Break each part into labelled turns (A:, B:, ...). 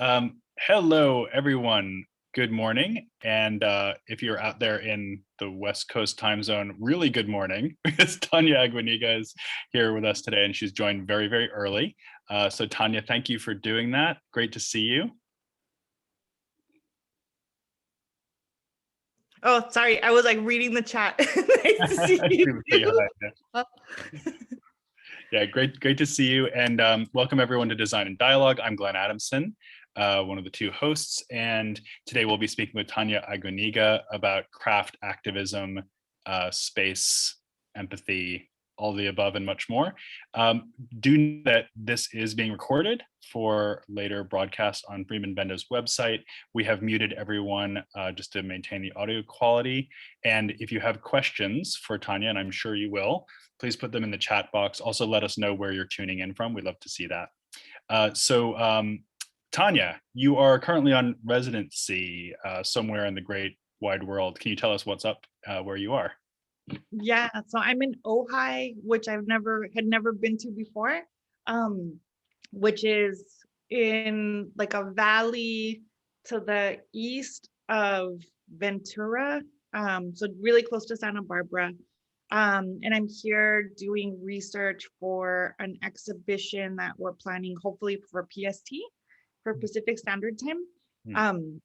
A: Hello, everyone. Good morning. And if you're out there in the West Coast time zone, really good morning, because Tanya Aguiñiga is here with us today, and she's joined very, very early. So Tanya, thank you for doing that. Great to see you.
B: Oh, sorry. I was like reading the chat. Nice to see you.
A: Yeah, great to see you. And welcome everyone to Design and Dialogue. I'm Glenn Adamson, one of the two hosts. And today we'll be speaking with Tanya Aguiñiga about craft activism, space, empathy, all the above and much more. Do know that this is being recorded for later broadcast on Friedman Benda's website. We have muted everyone just to maintain the audio quality. And if you have questions for Tanya, and I'm sure you will, please put them in the chat box. Also let us know where you're tuning in from. We'd love to see that. Tanya, you are currently on residency somewhere in the great wide world. Can you tell us what's up where you are?
B: Yeah, so I'm in Ojai, which I've never been to before, which is in like a valley to the east of Ventura, so really close to Santa Barbara. And I'm here doing research for an exhibition that we're planning, hopefully for PST, for Pacific Standard Time.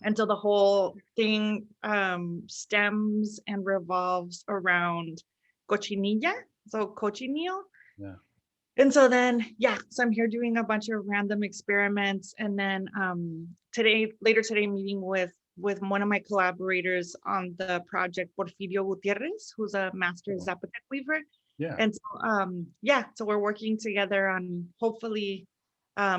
B: And so the whole thing stems and revolves around cochinilla, so cochineal.
A: Yeah.
B: And so then, so I'm here doing a bunch of random experiments. And then later today, meeting with one of my collaborators on the project, Porfirio Gutierrez, who's a master Zapotec weaver.
A: Yeah.
B: And so, so we're working together on hopefully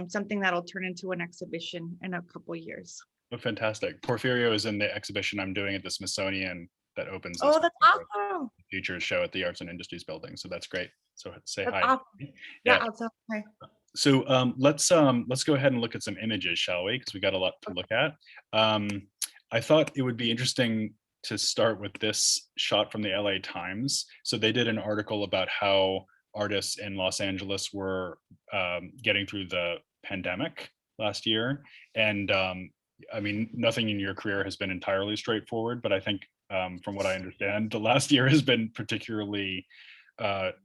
B: something that'll turn into an exhibition in a couple years.
A: Oh, fantastic. Porfirio is in the exhibition I'm doing at the Smithsonian that opens this
B: that's awesome.
A: Futures show at the Arts and Industries building. So that's great. So say
B: That's
A: hi.
B: awesome. Yeah, I'll tell hi.
A: So let's go ahead and look at some images, shall we? Because we got a lot to look at. I thought it would be interesting to start with this shot from the LA Times. So they did an article about how artists in Los Angeles were getting through the pandemic last year. And I mean, nothing in your career has been entirely straightforward, but I think from what I understand, the last year has been particularly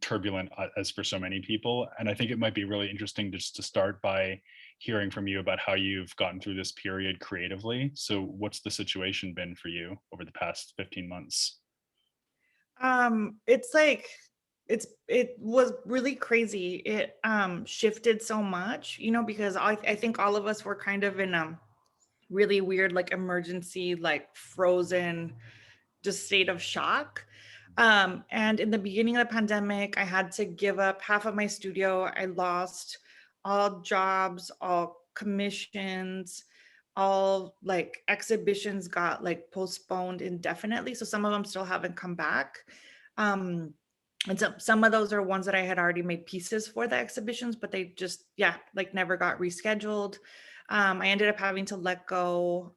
A: turbulent as for so many people. And I think it might be really interesting just to start by hearing from you about how you've gotten through this period creatively. So what's the situation been for you over the past 15 months?
B: It's like, it was really crazy. It shifted so much, because I think all of us were kind of in a really weird, like emergency, like frozen, just state of shock. And in the beginning of the pandemic, I had to give up half of my studio. I lost all jobs, all commissions, all like exhibitions got like postponed indefinitely. So some of them still haven't come back. And so some of those are ones that I had already made pieces for the exhibitions, but they just, like never got rescheduled. I ended up having to let go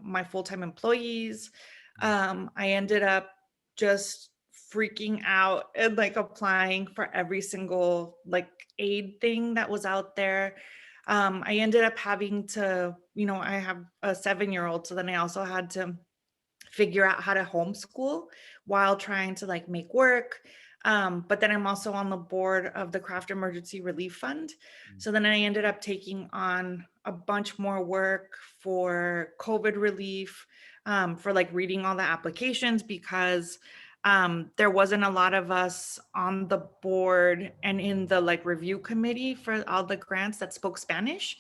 B: my full-time employees. I ended up just freaking out and like applying for every single like aid thing that was out there. I ended up having to, I have a 7-year-old, so then I also had to figure out how to homeschool while trying to like make work. But then I'm also on the board of the Craft Emergency Relief Fund. So then I ended up taking on a bunch more work for COVID relief, for like reading all the applications, because there wasn't a lot of us on the board and in the like review committee for all the grants that spoke Spanish.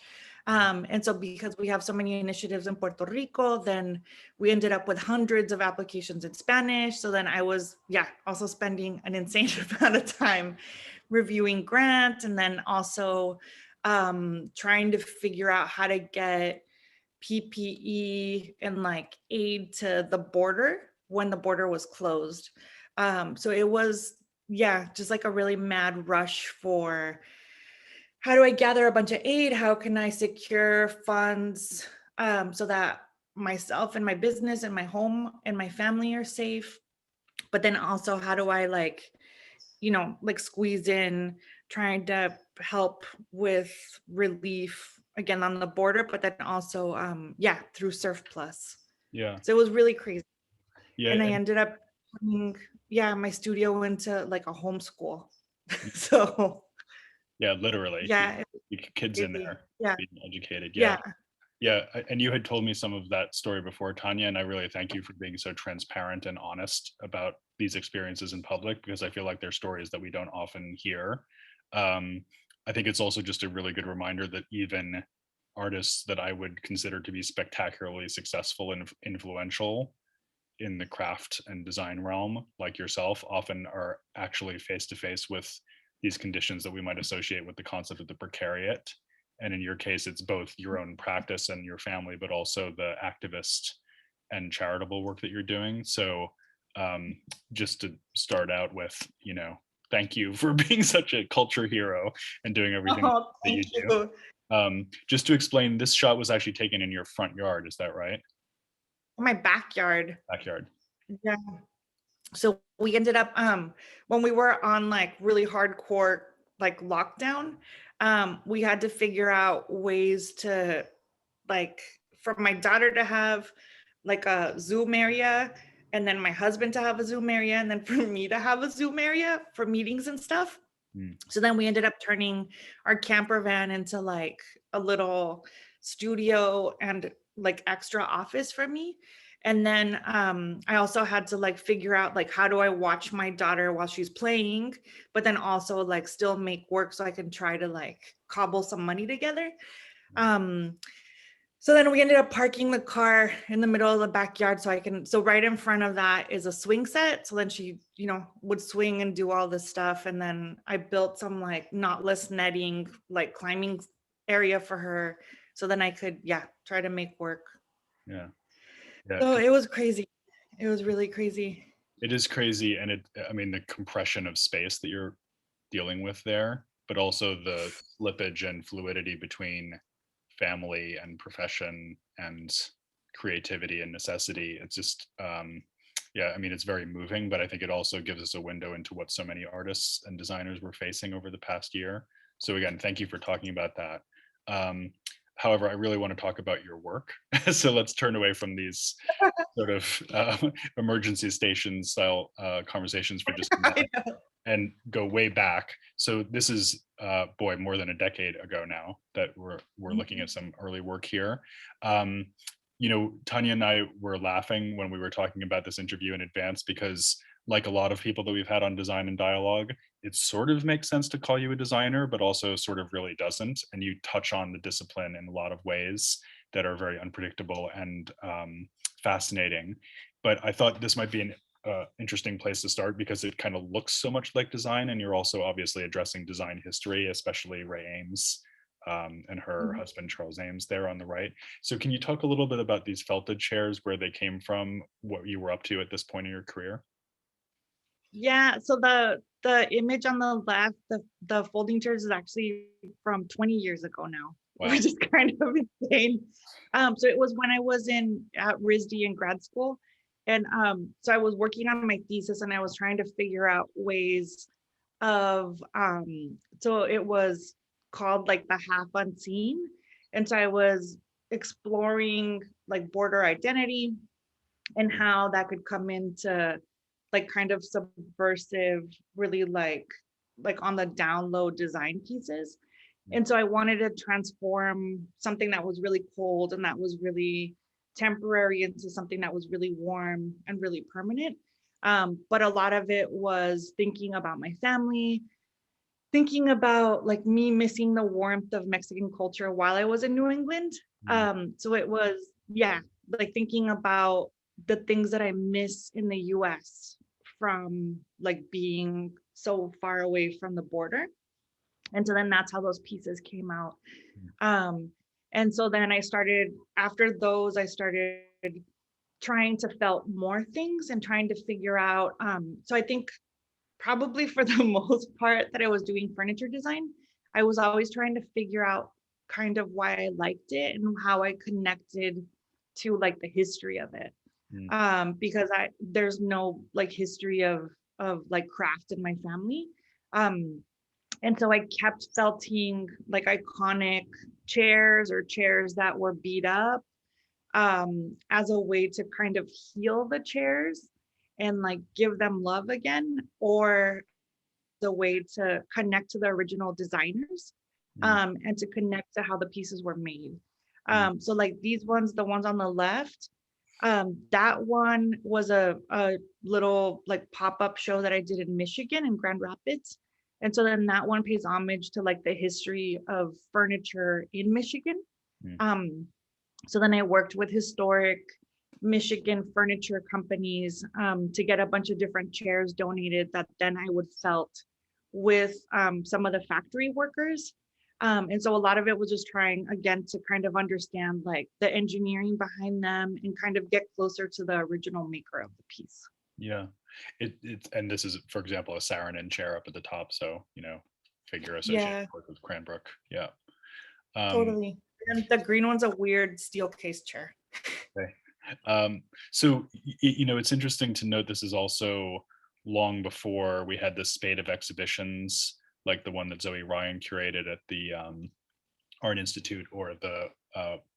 B: And so because we have so many initiatives in Puerto Rico, then we ended up with hundreds of applications in Spanish. So then I was, also spending an insane amount of time reviewing grants, and then also trying to figure out how to get PPE and like aid to the border when the border was closed. So it was, just like a really mad rush for how do I gather a bunch of aid? How can I secure funds so that myself and my business and my home and my family are safe? But then also, how do I like squeeze in trying to help with relief again on the border, but then also yeah, through Surf Plus.
A: Yeah.
B: So it was really crazy.
A: Yeah.
B: And I ended up putting, yeah, my studio into like a homeschool. So
A: yeah, literally,
B: yeah,
A: kids in
B: crazy.
A: there
B: Yeah,
A: being educated. Yeah.
B: yeah.
A: Yeah, and you had told me some of that story before, Tanya, and I really thank you for being so transparent and honest about these experiences in public, because I feel like they're stories that we don't often hear. I think it's also just a really good reminder that even artists that I would consider to be spectacularly successful and influential in the craft and design realm, like yourself, often are actually face to face with these conditions that we might associate with the concept of the precariat. And in your case, it's both your own practice and your family, but also the activist and charitable work that you're doing. So just to start out with, thank you for being such a culture hero and doing everything
B: Oh,
A: that you
B: thank
A: do.
B: you.
A: Just to explain, this shot was actually taken in your front yard, is that right?
B: My backyard.
A: Backyard.
B: Yeah. So we ended up when we were on like really hardcore like lockdown, we had to figure out ways to like for my daughter to have like a Zoom area, and then my husband to have a Zoom area, and then for me to have a Zoom area for meetings and stuff. So then we ended up turning our camper van into like a little studio and like extra office for me. And then I also had to like figure out like how do I watch my daughter while she's playing, but then also like still make work so I can try to like cobble some money together. Um, so then we ended up parking the car in the middle of the backyard so right in front of that is a swing set. So then she, would swing and do all this stuff. And then I built some like knotless netting, like climbing area for her. So then I could, yeah, try to make work.
A: Yeah. Yeah.
B: So it was crazy. It was really crazy.
A: It is crazy. And I mean, the compression of space that you're dealing with there, but also the slippage and fluidity between family and profession and creativity and necessity. It's just, yeah, I mean, it's very moving, but I think it also gives us a window into what so many artists and designers were facing over the past year. So again, thank you for talking about that. However, I really want to talk about your work. So let's turn away from these sort of emergency station style conversations for just a minute and go way back. So this is boy, more than a decade ago now that we're looking at some early work here. Tanya and I were laughing when we were talking about this interview in advance, because like a lot of people that we've had on Design and Dialogue, it sort of makes sense to call you a designer, but also sort of really doesn't. And you touch on the discipline in a lot of ways that are very unpredictable and fascinating. But I thought this might be an interesting place to start because it kind of looks so much like design, and you're also obviously addressing design history, especially Ray Ames and her husband Charles Ames there on the right. So can you talk a little bit about these felted chairs, where they came from, what you were up to at this point in your career?
B: Yeah, so the image on the left, the folding chairs is actually from 20 years ago now,
A: Wow.
B: which is kind of insane. So it was when I was at RISD in grad school. And so I was working on my thesis and I was trying to figure out ways of, so it was called like the half unseen. And so I was exploring like border identity and how that could come into like kind of subversive, really like on the down low design pieces. And so I wanted to transform something that was really cold and that was really temporary into something that was really warm and really permanent. But a lot of it was thinking about my family, thinking about like me missing the warmth of Mexican culture while I was in New England. So it was, yeah, like thinking about the things that I miss in the US from like being so far away from the border. And so then that's how those pieces came out. And so then after those, I started trying to felt more things and trying to figure out. So I think probably for the most part that I was doing furniture design, I was always trying to figure out kind of why I liked it and how I connected to like the history of it. Because there's no like history of like craft in my family. And so I kept felting like iconic chairs or chairs that were beat up, as a way to kind of heal the chairs and like give them love again, or the way to connect to the original designers,
A: Mm,
B: and to connect to how the pieces were made.
A: mm,
B: So like these ones, the ones on the left, that one was a little like pop-up show that I did in Michigan in Grand Rapids. And so then that one pays homage to like the history of furniture in Michigan.
A: mm,
B: Um, so then I worked with historic Michigan furniture companies, to get a bunch of different chairs donated that then I would felt with, some of the factory workers. And so a lot of it was just trying again to kind of understand like the engineering behind them and kind of get closer to the original maker of the piece.
A: yeah. And this is, for example, a Saarinen chair up at the top. So, figure associated
B: Yeah,
A: with Cranbrook. Yeah. Um,
B: totally. And the green one's a weird steel case chair.
A: okay. So, it's interesting to note this is also long before we had this spate of exhibitions like the one that Zoe Ryan curated at the Art Institute, or the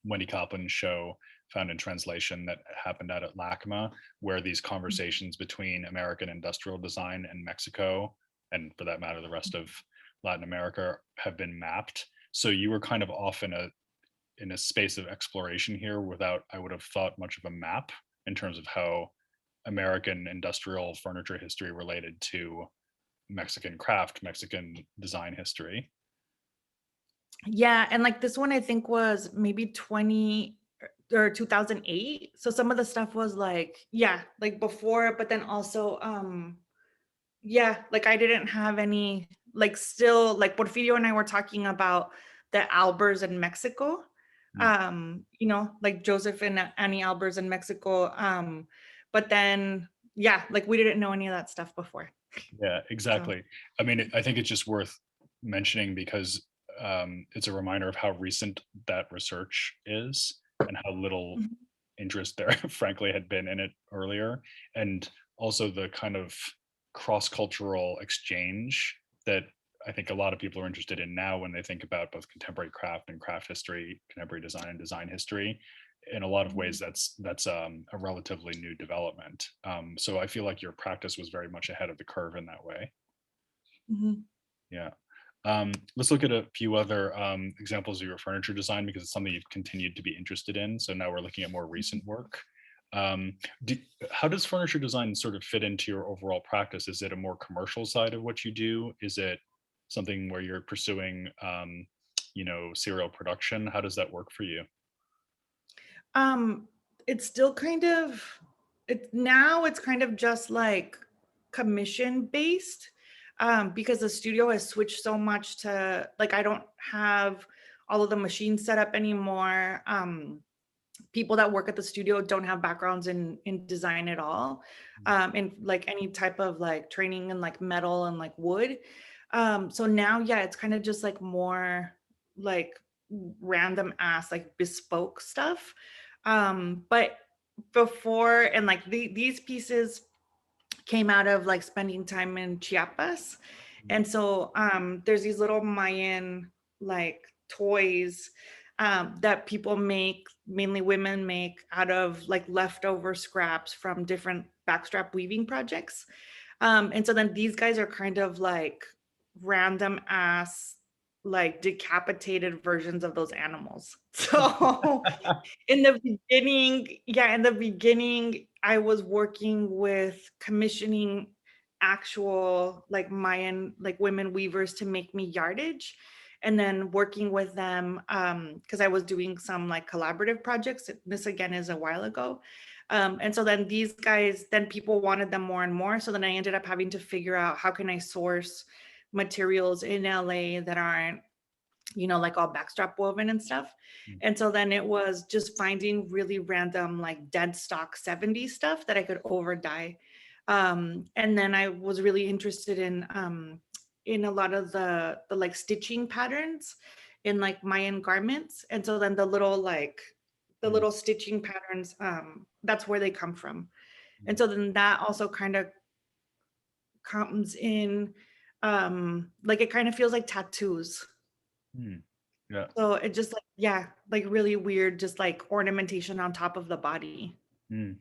A: Wendy Copeland show Found in Translation that happened out at LACMA, where these conversations between American industrial design and Mexico, and for that matter, the rest of Latin America, have been mapped. So you were kind of off in a space of exploration here without, I would have thought, much of a map in terms of how American industrial furniture history related to Mexican craft, Mexican design history.
B: Yeah, and like this one I think was maybe 20 or 2008. So some of the stuff was like, yeah, like before, but then also yeah, like I didn't have any like still like Porfirio and I were talking about the Albers in Mexico.
A: Mm.
B: Like Joseph and Annie Albers in Mexico. But then yeah, like we didn't know any of that stuff before.
A: Yeah,
B: So
A: exactly. I mean, I think it's just worth mentioning because it's a reminder of how recent that research is and how little
B: mhm,
A: interest there, frankly, had been in it earlier. And also the kind of cross-cultural exchange that I think a lot of people are interested in now when they think about both contemporary craft and craft history, contemporary design and design history. In a lot of ways, that's a relatively new development. So I feel like your practice was very much ahead of the curve in that way.
B: mhm,
A: Yeah. Let's look at a few other examples of your furniture design because it's something you've continued to be interested in. So now we're looking at more recent work. Um, do, how does furniture design sort of fit into your overall practice? Is it a more commercial side of what you do? Is it something where you're pursuing, serial production? How does that work for you?
B: Um, it's still kind of it's kind of just like commission based, because the studio has switched so much to like I don't have all of the machines set up anymore. People that work at the studio don't have backgrounds in design at all, in like any type of like training in like metal and like wood. So now yeah, it's kind of just like more like random ass like bespoke stuff. But before and like these pieces came out of like spending time in Chiapas. And so there's these little Mayan like toys, that people make, mainly women make out of like leftover scraps from different backstrap weaving projects. And so then these guys are kind of like random ass, like decapitated versions of those animals. So in the beginning, I was working with commissioning actual like Mayan like women weavers to make me yardage, and then working with them because I was doing some like collaborative projects. This again is a while ago. And so then these guys, then people wanted them more and more. So then I ended up having to figure out how can I source materials in LA that aren't, like all backstrap woven and stuff. And so then it was just finding really random, like dead stock 70s stuff that I could over dye. And then I was really interested in a lot of the like stitching patterns in like Mayan garments. And so then the
A: Mm,
B: little stitching patterns, that's where they come from. And so then that also kind of comes in like it kind of feels like tattoos.
A: Hmm. Yeah.
B: So it just like, yeah, like really weird, just like ornamentation on top of the body.
A: Hmm.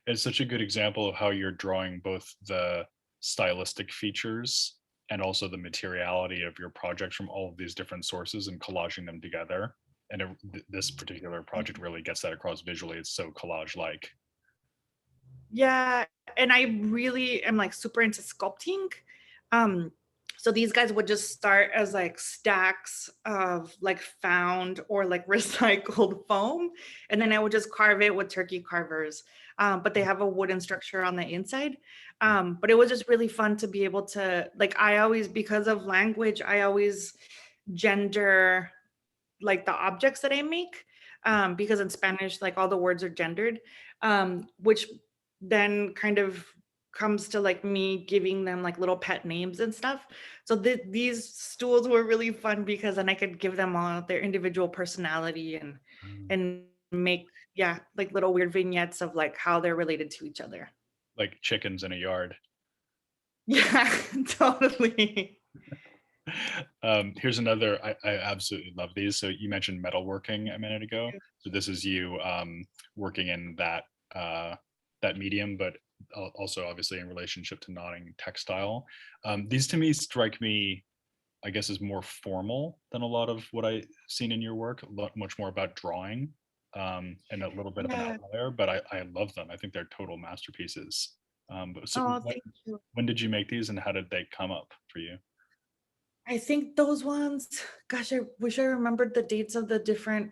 A: It's such a good example of how you're drawing both the stylistic features and also the materiality of your projects from all of these different sources and collaging them together. And this particular project really gets that across visually. It's so collage-like.
B: Yeah, and I really am like super into sculpting. Um, so these guys would just start as like stacks of like found or like recycled foam, and then I would just carve it with turkey carvers. But they have a wooden structure on the inside. But it was just really fun to be able to like I always because of language, I always gender like the objects that I make, because in Spanish, like all the words are gendered, which then kind of comes to like me giving them like little pet names and stuff. So these stools were really fun because then I could give them all their individual personality and make yeah like little weird vignettes of like how they're related to each other.
A: Like chickens in a yard.
B: Yeah, totally.
A: Here's another, I absolutely love these. So you mentioned metalworking a minute ago. So this is you working in that medium, but also obviously in relationship to knotting textile. These to me strike me, I guess, as more formal than a lot of what I've seen in your work, much more about drawing, and a little bit of an
B: Yeah.
A: outlier, but I love them. I think they're total masterpieces. But so
B: Oh, thank you.
A: when did you make these and how did they come up for you?
B: I think those ones, gosh, I wish I remembered the dates of the different.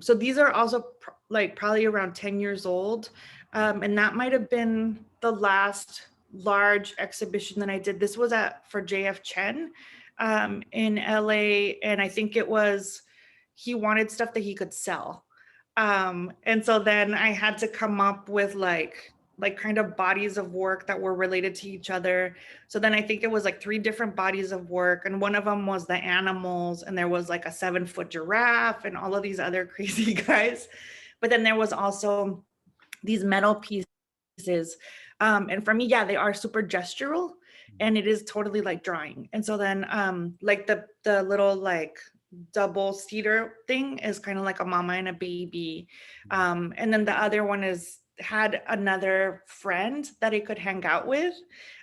B: So these are also like probably around 10 years old. And that might have been the last large exhibition that I did. This was at for JF Chen in LA. And I think it was, he wanted stuff that he could sell. And so then I had to come up with like kind of bodies of work that were related to each other. So then I think it was like 3 different bodies of work, and one of them was the animals, and there was like a 7-foot giraffe and all of these other crazy guys. But then there was also these metal pieces. And for me, yeah, they are super gestural, and it is totally like drawing. And so then like the little like double cedar thing is kind of like a mama and a baby. And then the other one is had another friend that I could hang out with.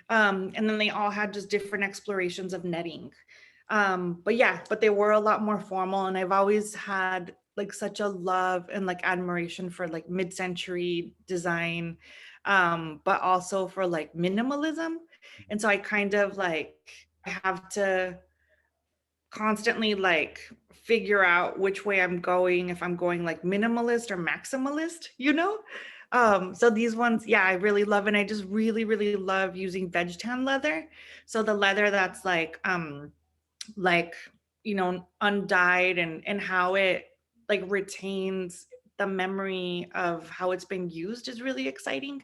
B: And then they all had just different explorations of netting. But yeah, but they were a lot more formal. And I've always had like such a love and like admiration for like mid-century design, but also for like minimalism. And so I kind of like I have to constantly like figure out which way I'm going, if I'm going like minimalist or maximalist, you know? So these ones, yeah, I really love, and I just really, really love using veg tan leather. So the leather that's like, you know, undyed and how it like retains the memory of how it's been used is really exciting.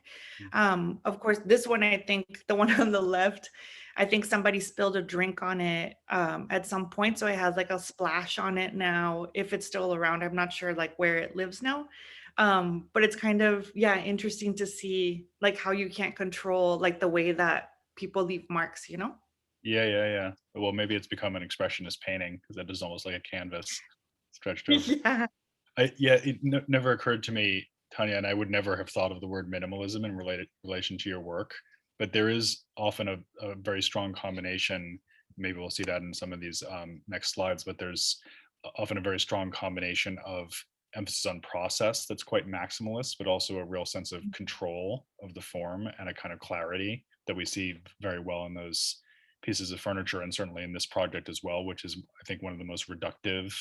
B: Of course, this one, I think the one on the left, I think somebody spilled a drink on it at some point. So it has like a splash on it now, if it's still around. I'm not sure like where it lives now. But it's kind of, yeah, interesting to see like how you can't control like the way that people leave marks, you know?
A: Yeah, yeah, yeah. Well, maybe it's become an expressionist painting because that is almost like a canvas stretched over.
B: Yeah.
A: Yeah, it never occurred to me, Tanya, and I would never have thought of the word minimalism in relation to your work. But there is often a very strong combination. Maybe we'll see that in some of these next slides. But there's often a very strong combination of emphasis on process that's quite maximalist, but also a real sense of control of the form and a kind of clarity that we see very well in those pieces of furniture, and certainly in this project as well, which is, I think, one of the most reductive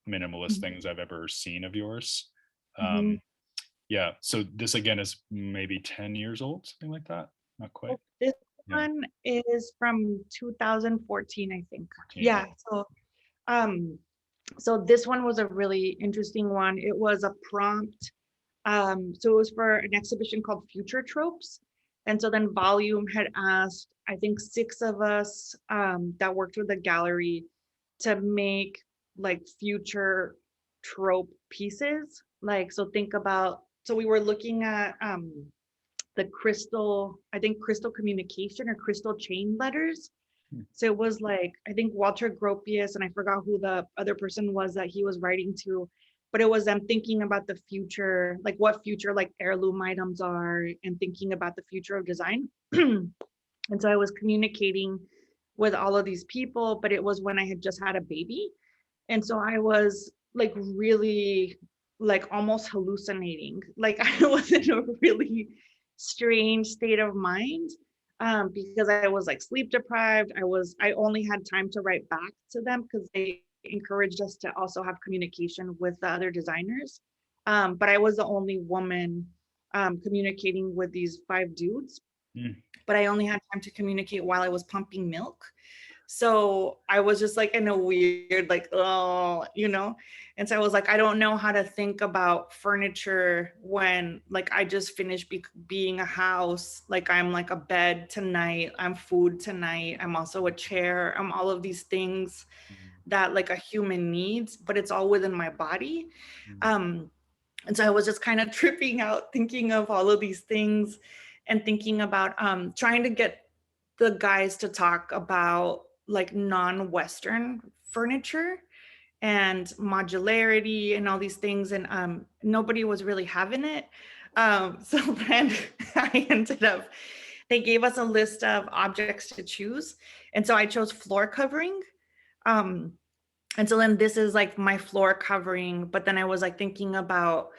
A: minimalist things I've ever seen of yours.
B: Mhm.
A: Yeah, so this again is maybe 10 years old, something like that. Not quite.
B: This
A: Yeah,
B: one is from 2014, I think.
A: 14.
B: Yeah, um so this one was a really interesting one. It was a prompt. So it was for an exhibition called Future Tropes. And so then Volume had asked, I think 6 of us that worked with the gallery to make like future trope pieces. Like, so think about, so we were looking at the crystal, I think crystal communication or crystal chain letters. So it was like, I think Walter Gropius, and I forgot who the other person was that he was writing to, but it was them thinking about the future, like what future like heirloom items are, and thinking about the future of design. And so I was communicating with all of these people, but it was when I had just had a baby. And so I was like really like almost hallucinating. Like I was in a really strange state of mind, because I was like sleep deprived. I only had time to write back to them because they encouraged us to also have communication with the other designers. But I was the only woman communicating with these 5 dudes,
A: Mm.
B: but I only had time to communicate while I was pumping milk. So I was just like in a weird, like, oh, And so I was like, I don't know how to think about furniture when like I just finished being a house. Like I'm like a bed tonight, I'm food tonight, I'm also a chair, I'm all of these things that like a human needs, but it's all within my body. Um, and so I was just kind of tripping out, thinking of all of these things and thinking about trying to get the guys to talk about like non-Western furniture and modularity and all these things. And nobody was really having it. So then I ended up, they gave us a list of objects to choose. And so I chose floor covering. Um, and so then this is like my floor covering, but then I was like thinking about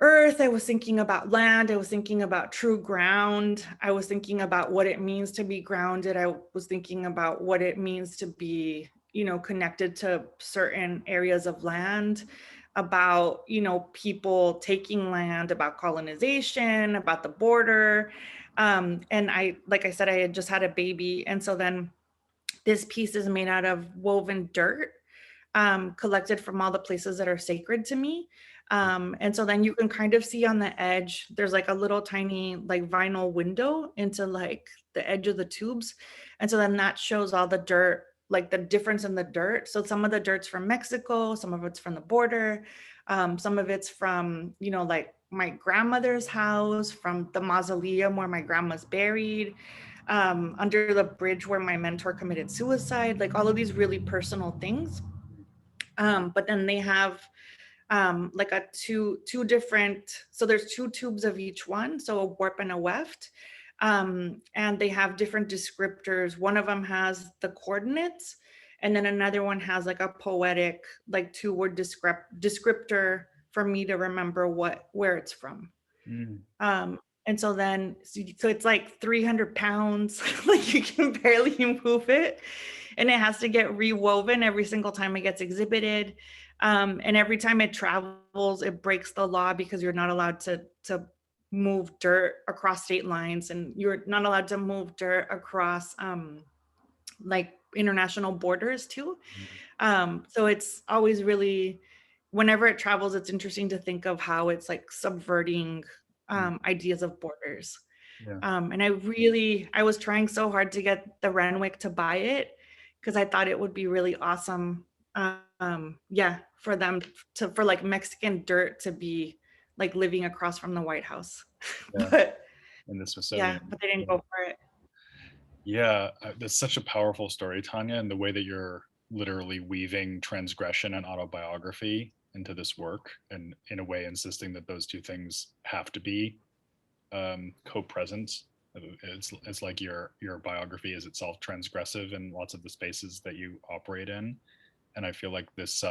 B: earth, I was thinking about land, I was thinking about true ground, I was thinking about what it means to be grounded, I was thinking about what it means to be, connected to certain areas of land, about, people taking land, about colonization, about the border. And like I said, I had just had a baby. And so then this piece is made out of woven dirt, collected from all the places that are sacred to me. And so then you can kind of see on the edge, there's like a little tiny like vinyl window into like the edge of the tubes. And so then that shows all the dirt, like the difference in the dirt. So some of the dirt's from Mexico, some of it's from the border, some of it's from, like my grandmother's house, from the mausoleum where my grandma's buried, under the bridge where my mentor committed suicide, like all of these really personal things. But then they have like a two different, so there's 2 tubes of each one, so a warp and a weft. And they have different descriptors. One of them has the coordinates, and then another one has like a poetic, like 2-word descriptor for me to remember where it's from.
A: Mm.
B: And so then, so it's like 300 pounds, like you can barely move it. And it has to get rewoven every single time it gets exhibited. And every time it travels, it breaks the law because you're not allowed to move dirt across state lines, and you're not allowed to move dirt across like international borders too. So it's always really, whenever it travels, it's interesting to think of how it's like subverting ideas of borders.
A: Yeah.
B: And I was trying so hard to get the Renwick to buy it because I thought it would be really awesome. Yeah, for them for like Mexican dirt to be like living across from the White House.
A: Yeah.
B: But
A: In the
B: yeah,
A: Smithsonian.
B: but they didn't
A: Yeah.
B: go for it.
A: Yeah, that's such a powerful story, Tanya, and the way that you're literally weaving transgression and autobiography into this work, and in a way insisting that those two things have to be co-present. It's like your biography is itself transgressive in lots of the spaces that you operate in, and I feel like this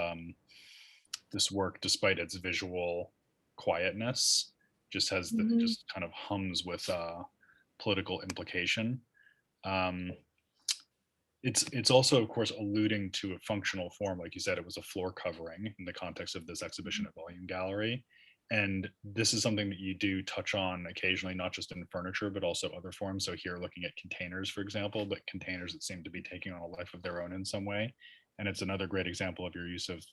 A: work, despite its visual quietness, just has
B: Mhm.
A: just kind of hums with political implication. Um, it's also, of course, alluding to a functional form. Like you said, it was a floor covering in the context of this exhibition at Volume Gallery. And this is something that you do touch on occasionally, not just in furniture, but also other forms. So here looking at containers, for example, but containers that seem to be taking on a life of their own in some way. And it's another great example of your use of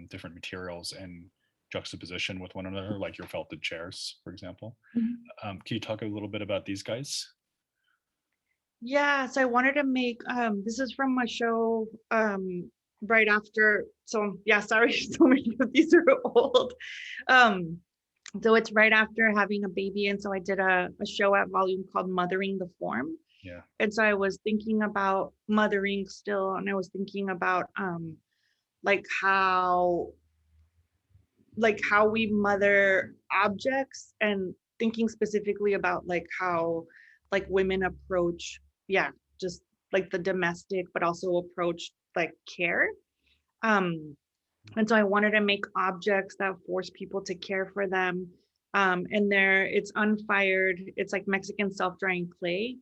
A: different materials in juxtaposition with one another, like your felted chairs, for example.
B: Mhm.
A: Can you talk a little bit about these guys?
B: Yeah, so I wanted to make this is from my show right after. So yeah, sorry, so many of these are old. Um, so it's right after having a baby, and so I did a show at Volume called Mothering the Form.
A: Yeah.
B: And so I was thinking about mothering still, and I was thinking about like how we mother objects, and thinking specifically about like how like women approach, yeah, just like the domestic, but also approach like care. Um, and so I wanted to make objects that force people to care for them. And it's unfired, it's like Mexican self-drying clay.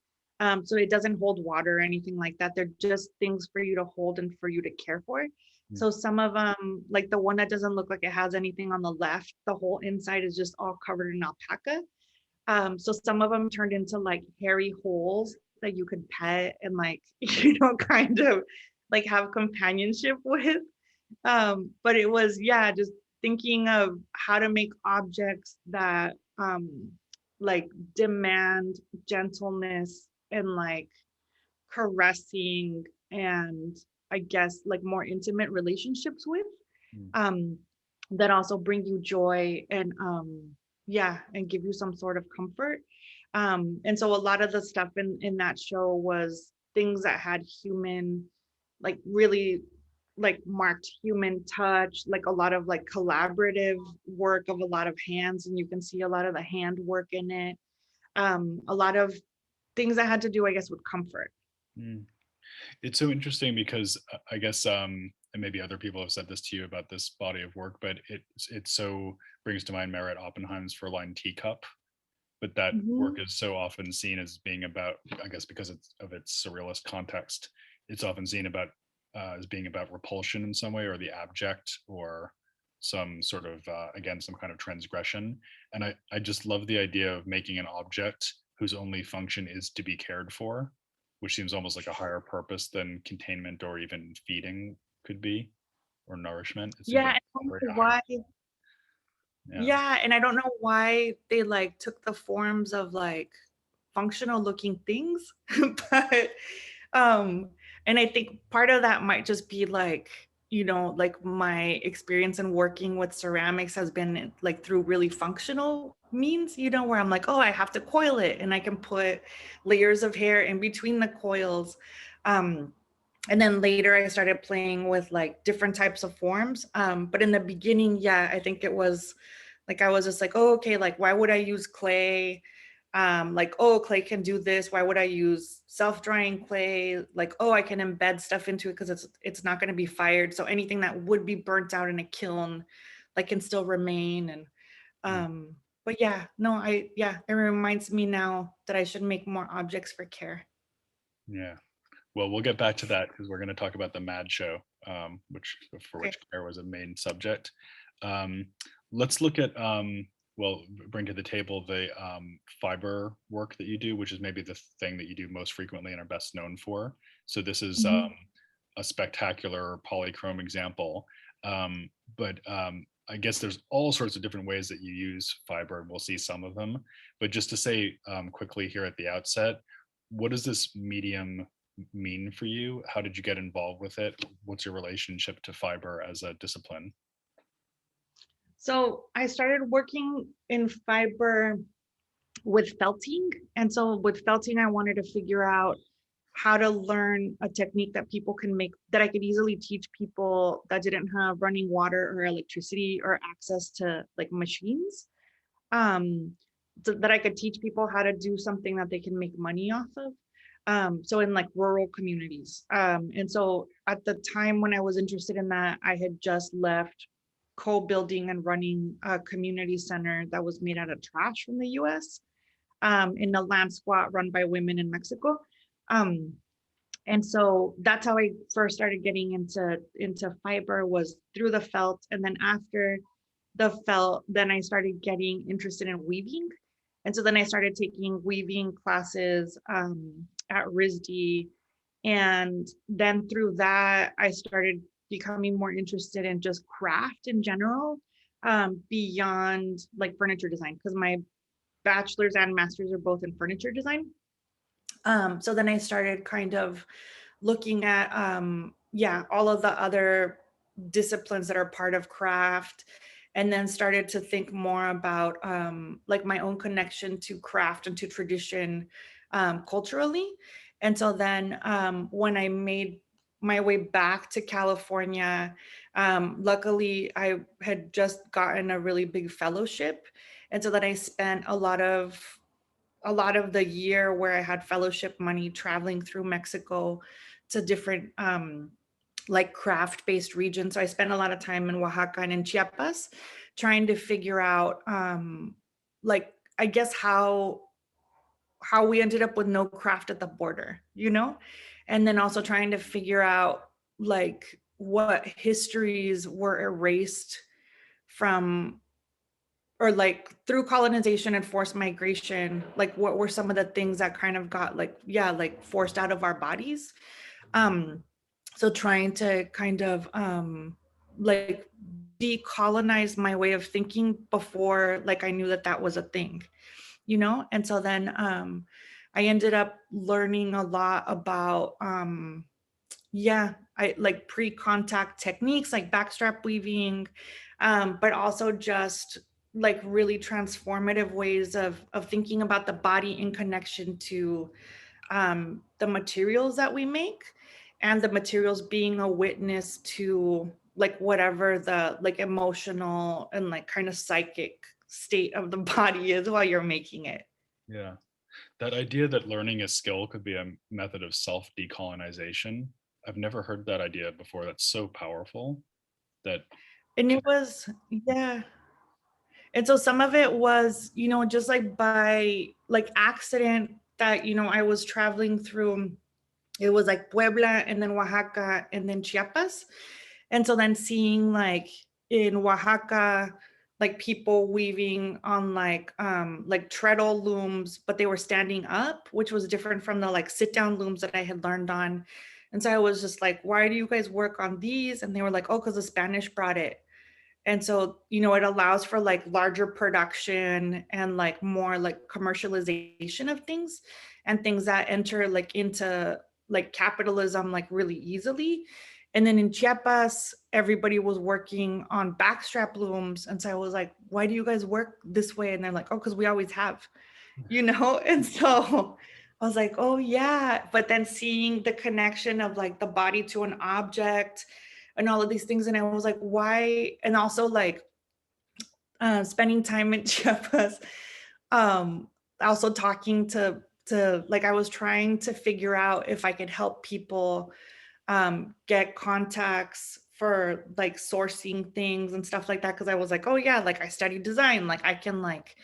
B: So it doesn't hold water or anything like that. They're just things for you to hold and for you to care for.
A: Mm.
B: So some of them, like the one that doesn't look like it has anything on the left, the whole inside is just all covered in alpaca. So some of them turned into like hairy holes that you could pet and like, kind of like have companionship with. But it was, yeah, just thinking of how to make objects that like demand gentleness and like caressing, and I guess like more intimate relationships with,
A: Mm.
B: um that also bring you joy, and yeah, and give you some sort of comfort. And so a lot of the stuff in that show was things that had human, like really like marked human touch, like a lot of like collaborative work of a lot of hands, and you can see a lot of the hand work in it. A lot of things that had to do, I guess, with comfort.
A: Mm. It's so interesting because I guess, and maybe other people have said this to you about this body of work, but it so brings to mind Merritt Oppenheim's For Line Teacup. But that work
B: Mhm.
A: is so often seen as being about, I guess, because of its surrealist context, it's often seen about as being about repulsion in some way, or the abject, or some sort of again, some kind of transgression. And I just love the idea of making an object whose only function is to be cared for, which seems almost like a higher purpose than containment or even feeding could be, or nourishment. It seems
B: Yeah,
A: like
B: I don't
A: very
B: know
A: higher.
B: why.
A: Yeah.
B: Yeah, and I don't know why they like took the forms of like functional looking things, but um and I think part of that might just be like, like my experience in working with ceramics has been like through really functional means, where I'm like, oh, I have to coil it and I can put layers of hair in between the coils. Um and then later I started playing with like different types of forms. But in the beginning, yeah, I think it was like, I was just like, oh, okay, like, why would I use clay? Like, oh, clay can do this. Why would I use self-drying clay? Like, oh, I can embed stuff into it because it's not going to be fired. So anything that would be burnt out in a kiln, like, can still remain. And
A: Mm.
B: but yeah, no, it reminds me now that I should make more objects for care.
A: Yeah. Well, we'll get back to that because we're going to talk about the Mad Show, which for
B: Okay.
A: which care was a main subject. Um, let's look at, well, bring to the table the fiber work that you do, which is maybe the thing that you do most frequently and are best known for. So this is
B: Mhm.
A: a spectacular polychrome example, but I guess there's all sorts of different ways that you use fiber, and we'll see some of them. But just to say quickly here at the outset, what does this medium mean for you? How did you get involved with it? What's your relationship to fiber as a discipline?
B: So I started working in fiber with felting. And so with felting, I wanted to figure out how to learn a technique that people can make, that I could easily teach people that didn't have running water or electricity or access to like machines. Um, so that I could teach people how to do something that they can make money off of. So in like rural communities. And so at the time when I was interested in that, I had just left co-building and running a community center that was made out of trash from the US, in a lamb squat run by women in Mexico. Um, and so that's how I first started getting into fiber, was through the felt. And then after the felt, then I started getting interested in weaving. And so then I started taking weaving classes at RISD. And then through that, I started becoming more interested in just craft in general, beyond like furniture design, because my bachelor's and master's are both in furniture design. So then I started kind of looking at, yeah, all of the other disciplines that are part of craft, and then started to think more about like my own connection to craft and to tradition, culturally. And so then when I made my way back to California, luckily I had just gotten a really big fellowship. And so then I spent a lot of the year where I had fellowship money traveling through Mexico to different like craft-based regions. So I spent a lot of time in Oaxaca and in Chiapas trying to figure out like I guess how we ended up with no craft at the border, and then also trying to figure out like what histories were erased from, or like through colonization and forced migration, like what were some of the things that kind of got like, yeah, like forced out of our bodies. um so trying to kind of like decolonize my way of thinking before like I knew that that was a thing. And so then I ended up learning a lot about yeah, I like pre-contact techniques like backstrap weaving, but also just like really transformative ways of thinking about the body in connection to the materials that we make, and the materials being a witness to like whatever the like emotional and like kind of psychic state of the body is while you're making it.
A: Yeah. That idea that learning a skill could be a method of self-decolonization. I've never heard that idea before. That's so powerful that
B: And it was, yeah. And so some of it was, just like by like accident that, I was traveling through, it was like Puebla and then Oaxaca and then Chiapas. And so then seeing like in Oaxaca, like people weaving on like treadle looms, but they were standing up, which was different from the like sit down looms that I had learned on. And so I was just like, why do you guys work on these? And they were like, oh, because the Spanish brought it. And so, it allows for like larger production and like more like commercialization of things, and things that enter like into like capitalism like really easily. And then in Chiapas, everybody was working on backstrap looms. And so I was like, why do you guys work this way? And they're like, oh, because we always have, And so I was like, oh yeah. But then seeing the connection of like the body to an object and all of these things. And I was like, why? And also like spending time in Chiapas, also talking to like I was trying to figure out if I could help people get contacts for like sourcing things and stuff like that, because I was like, oh yeah, like I studied design, like I can like,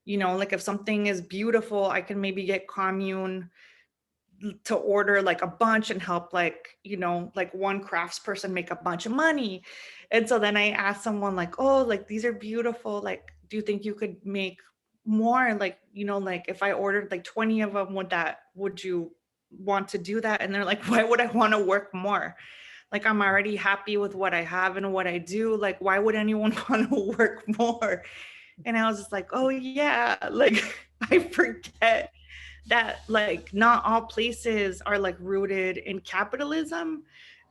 B: like if something is beautiful, I can maybe get commune to order like a bunch and help like, like one craftsperson make a bunch of money. And so then I asked someone like, oh, like these are beautiful, like do you think you could make more, like, like if I ordered like 20 of them, would you want to do that? And they're like, why would I want to work more? Like I'm already happy with what I have and what I do, like why would anyone want to work more? And I was just like, oh yeah, like I forget that like not all places are like rooted in capitalism,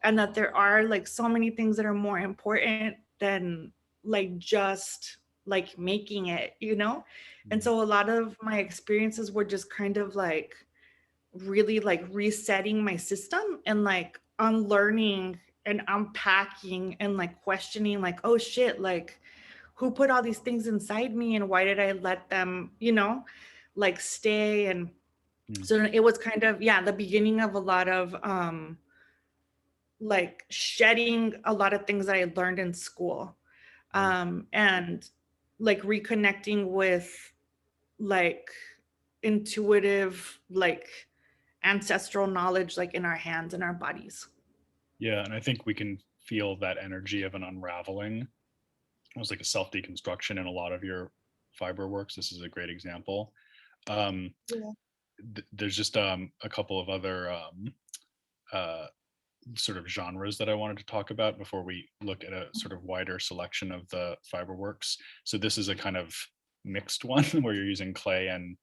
B: and that there are like so many things that are more important than like just like making it. And so a lot of my experiences were just kind of like really like resetting my system and like unlearning and unpacking and like questioning like, oh shit, like who put all these things inside me and why did I let them, like stay. And so it was kind of, yeah, the beginning of a lot of like shedding a lot of things that I learned in school, and like reconnecting with like intuitive like ancestral knowledge like in our hands and our bodies.
A: Yeah, and I think we can feel that energy of an unraveling. It was like a self-deconstruction in a lot of your fiber works. This is a great example. Um,
B: Yeah.
A: there's just a couple of other uh, sort of genres that I wanted to talk about before we look at a sort of wider selection of the fiber works. So this is a kind of mixed one where you're using clay and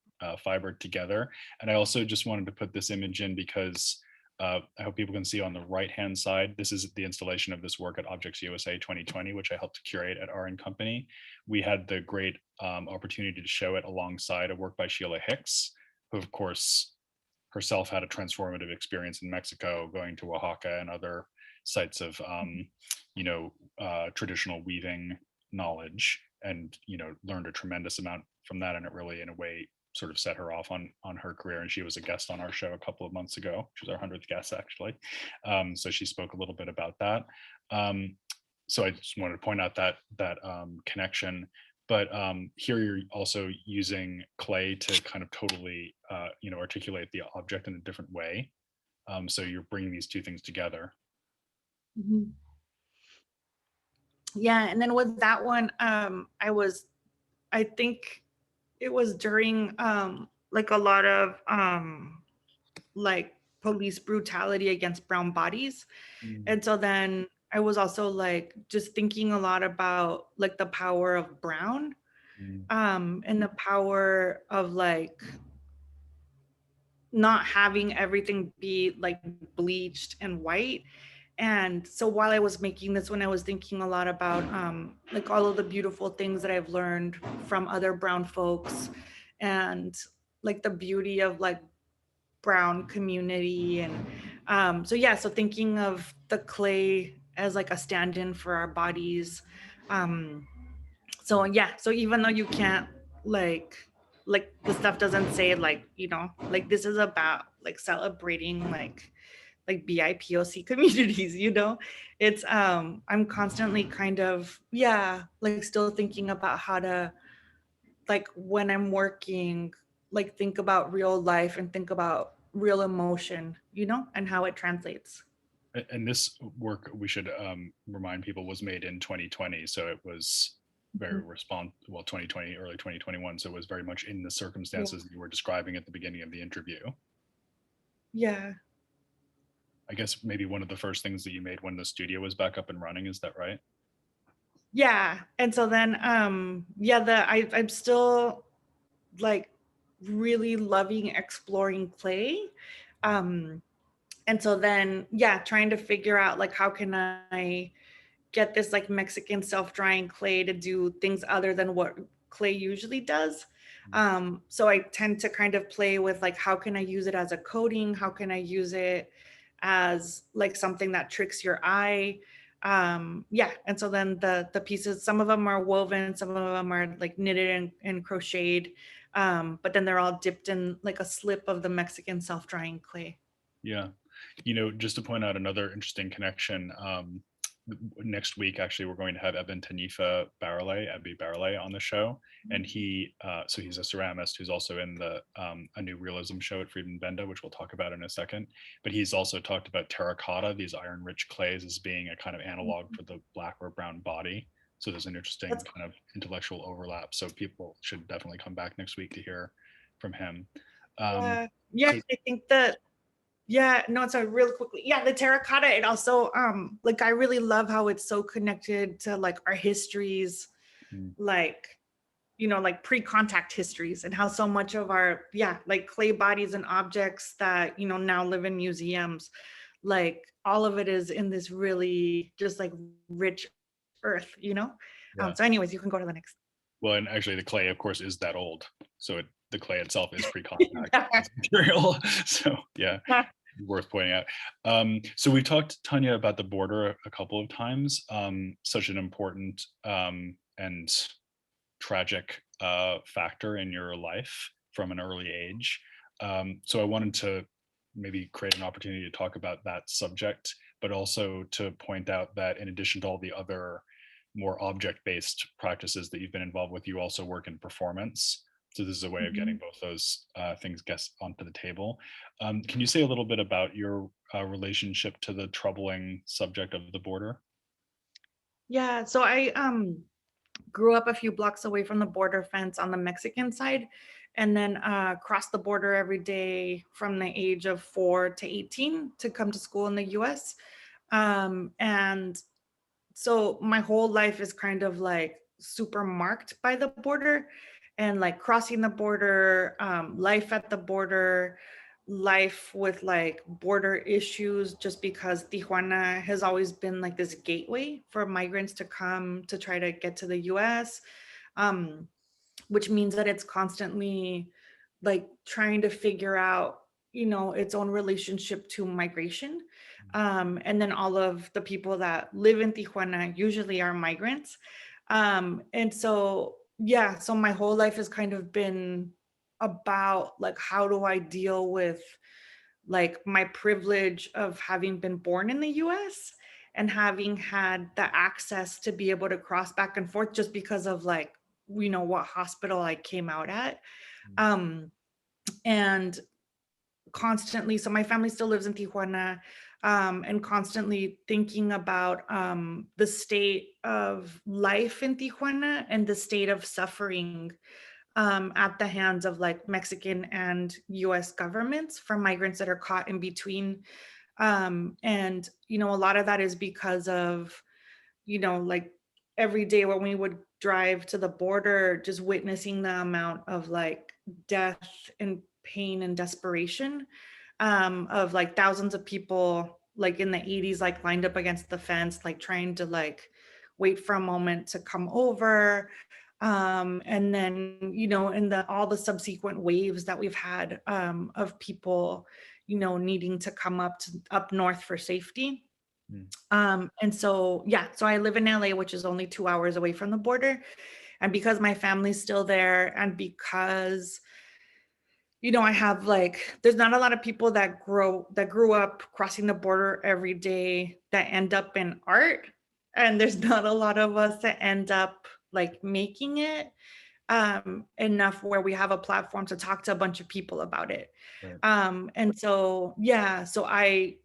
A: fiber together. And I also just wanted to put this image in because I hope people can see on the right-hand side, this is the installation of this work at Objects USA 2020, which I helped curate at R & Company. We had the great opportunity to show it alongside a work by Sheila Hicks, who of course herself had a transformative experience in Mexico, going to Oaxaca and other sites of, traditional weaving knowledge, and, learned a tremendous amount from that. And it really, in a way, sort of set her off on her career. And she was a guest on our show a couple of months ago. She was our 100th guest, actually. So she spoke a little bit about that. So I just wanted to point out that connection. But here you're also using clay to kind of totally, articulate the object in a different way. So you're bringing these two things together.
B: Mhm. Yeah, and then with that one, I think it was during like a lot of like police brutality against brown bodies. And so then I was also like just thinking a lot about like the power of brown, and the power of like not having everything be like bleached and white. And so while I was making this one, I was thinking a lot about like all of the beautiful things that I've learned from other brown folks, and like the beauty of like brown community. And so yeah, so thinking of the clay as like a stand-in for our bodies. So yeah, so even though you can't like the stuff doesn't say like, like this is about like celebrating like BIPOC communities, it's I'm constantly kind of, yeah, like still thinking about how to, like when I'm working, like think about real life and think about real emotion, and how it translates.
A: And this work, we should remind people, was made in 2020. So it was very 2020, early 2021. So it was very much in the circumstances that you were describing at the beginning of the interview.
B: Yeah.
A: I guess maybe one of the first things that you made when the studio was back up and running, is that right?
B: Yeah. And so then, I'm still like really loving exploring clay. And so then, yeah, trying to figure out like, how can I get this like Mexican self-drying clay to do things other than what clay usually does. So I tend to kind of play with like, how can I use it as a coating? How can I use it as like something that tricks your eye? Yeah. And so then the pieces, some of them are woven, some of them are like knitted and crocheted. But then they're all dipped in like a slip of the Mexican self-drying clay.
A: Yeah. Just to point out another interesting connection, next week, actually, we're going to have Abby Barrelay on the show. And so he's a ceramist who's also in the A New Realism show at Friedman Benda, which we'll talk about in a second. But he's also talked about terracotta, these iron-rich clays, as being a kind of analog for the black or brown body. So there's an interesting kind of intellectual overlap. So people should definitely come back next week to hear from him.
B: Yeah, I think that, yeah, no, so real quickly. Yeah, the terracotta, it also like I really love how it's so connected to like our histories, like, like pre-contact histories, and how so much of our, like clay bodies and objects that, now live in museums, like all of it is in this really just like rich earth. So anyways, you can go to the next.
A: Well, and actually the clay, of course, is that old. So the clay itself is pre-contact material. So yeah, worth pointing out. So we've talked, Tanya, about the border a couple of times, such an important and tragic factor in your life from an early age. So I wanted to maybe create an opportunity to talk about that subject, but also to point out that in addition to all the other more object-based practices that you've been involved with, you also work in performance. So this is a way of getting both those things onto the table. Can you say a little bit about your relationship to the troubling subject of the border?
B: Yeah, so I grew up a few blocks away from the border fence on the Mexican side, and then crossed the border every day from the age of 4 to 18 to come to school in the US. And so my whole life is kind of like super marked by the border, and like crossing the border, life at the border, life with like border issues, just because Tijuana has always been like this gateway for migrants to come to try to get to the US, which means that it's constantly like trying to figure out its own relationship to migration. And then all of the people that live in Tijuana usually are migrants. And so, yeah, so my whole life has kind of been about like, how do I deal with like my privilege of having been born in the US and having had the access to be able to cross back and forth just because of like, what hospital I came out at. Um, and constantly, so my family still lives in Tijuana, and constantly thinking about the state of life in Tijuana and the state of suffering at the hands of like Mexican and US governments for migrants that are caught in between. And, a lot of that is because of, like every day when we would drive to the border, just witnessing the amount of like death and pain and desperation of like thousands of people like in the 80s, like lined up against the fence, like trying to like wait for a moment to come over. And then, in all the subsequent waves that we've had of people, needing to come up north for safety. And so, yeah, so I live in LA, which is only 2 hours away from the border. And because my family's still there, and because, I have like, there's not a lot of people that grew up crossing the border every day that end up in art. And there's not a lot of us that end up like making it enough where we have a platform to talk to a bunch of people about it.
A: Right.
B: And so, yeah, so I,